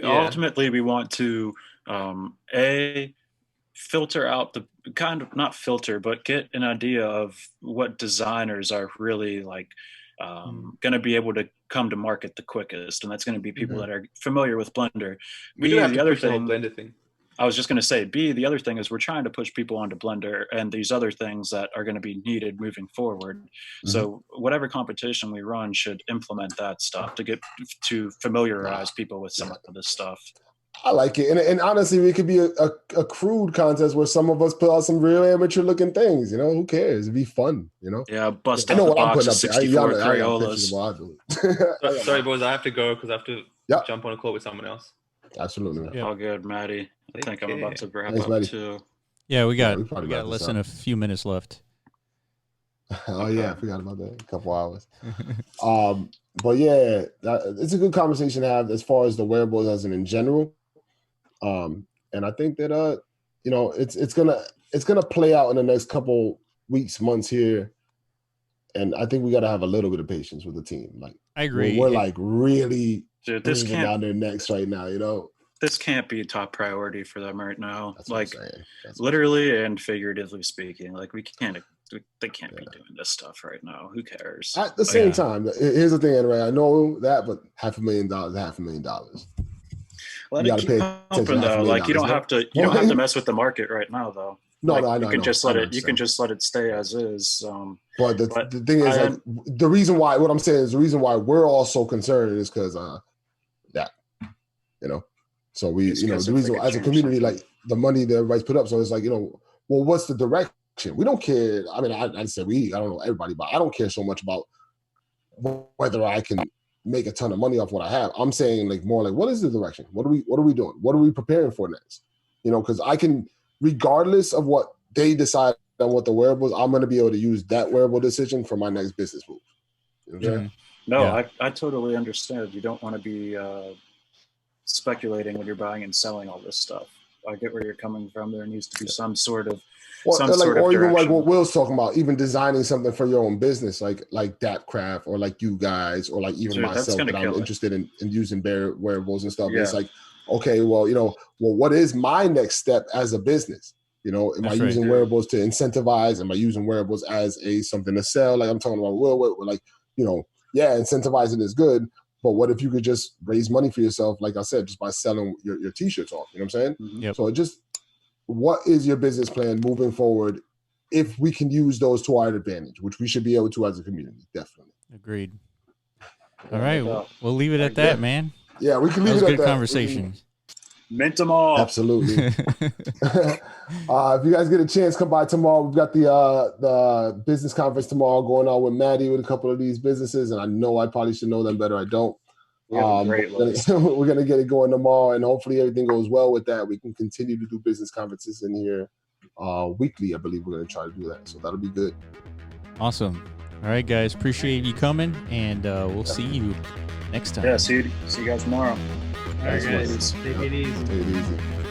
ultimately we want to filter out the kind of not filter, but get an idea of what designers are really like going to be able to come to market the quickest, and that's going to be people that are familiar with Blender. We do have the other Blender thing. I was just going to say, the other thing is we're trying to push people onto Blender and these other things that are going to be needed moving forward. So whatever competition we run should implement that stuff to familiarize people with some of this stuff. I like it. And honestly, it could be a crude contest where some of us put out some real amateur looking things. Who cares? It'd be fun, Yeah, bust out the box of 64 Crayolas. Sorry, boys, I have to go because I have to jump on a call with someone else. Absolutely. All good, Maddie. I think I'm about to wrap up Maddie. too. Yeah, we got less than a few minutes left. Oh yeah, I forgot about that. A couple hours. But yeah, it's a good conversation to have as far as the wearables as in general. And I think that it's gonna play out in the next couple weeks, months here. And I think we gotta have a little bit of patience with the team. Like I agree. We're like really this can't down their necks right now, This can't be a top priority for them right now. That's like literally and figuratively speaking. Like they can't be doing this stuff right now. Who cares? At the same time, here's the thing, anyway. I know that, but $500,000. Let it keep pumping though. Like you don't have to mess with the market right now though. No, like, I know. You can just let it. You can just let it stay as is. But the thing is, the reason why the reason why we're all so concerned is because So we, Just you know, 'cause the if reason they could as a change community, something. like the money that everybody's put up. So it's like, you know, well, what's the direction? We don't care. I mean, I said I don't know everybody, but I don't care so much about whether I can make a ton of money off what I have. I'm saying like more like, what is the direction? What are we doing? What are we preparing for next? You know, because I can, regardless of what they decide on what the wearables, I'm going to be able to use that wearable decision for my next business move. You know what I'm saying? No, Yeah. I totally understand. You don't want to be speculating when you're buying and selling all this stuff. I get where you're coming from. There needs to be some sort of Or even like direction. what Will's talking about, even designing something for your own business, like that craft, or like you guys, or like even Dude, that's myself, gonna that I'm kill it. interested in using wearables and stuff. Yeah. It's like, okay, well, you know, what is my next step as a business? You know, am That's I right. using wearables to incentivize? Am I using wearables as something to sell? Like I'm talking about Will, like, you know, yeah, incentivizing is good, but what if you could just raise money for yourself, like I said, just by selling your t-shirts off? You know what I'm saying? Mhm. Yep. So what is your business plan moving forward? If we can use those to our advantage, which we should be able to as a community, definitely. Agreed. Yeah, All right, no doubt. we'll leave it at that, man. Yeah, we can That leave was it a at good that. conversation. Mint them all. Absolutely. If you guys get a chance, come by tomorrow. We've got the business conference tomorrow going on with Maddie with a couple of these businesses, and I know I probably should know them better. I don't. We have a great list. We're gonna get it going tomorrow, and hopefully everything goes well with that. We can continue to do business conferences in here weekly. I believe we're gonna try to do that, so that'll be good. Awesome. All right, guys. Appreciate you coming, and we'll see you next time. Yeah, see you guys tomorrow. All right, Thanks, guys. Wes. Take it easy. Take it easy.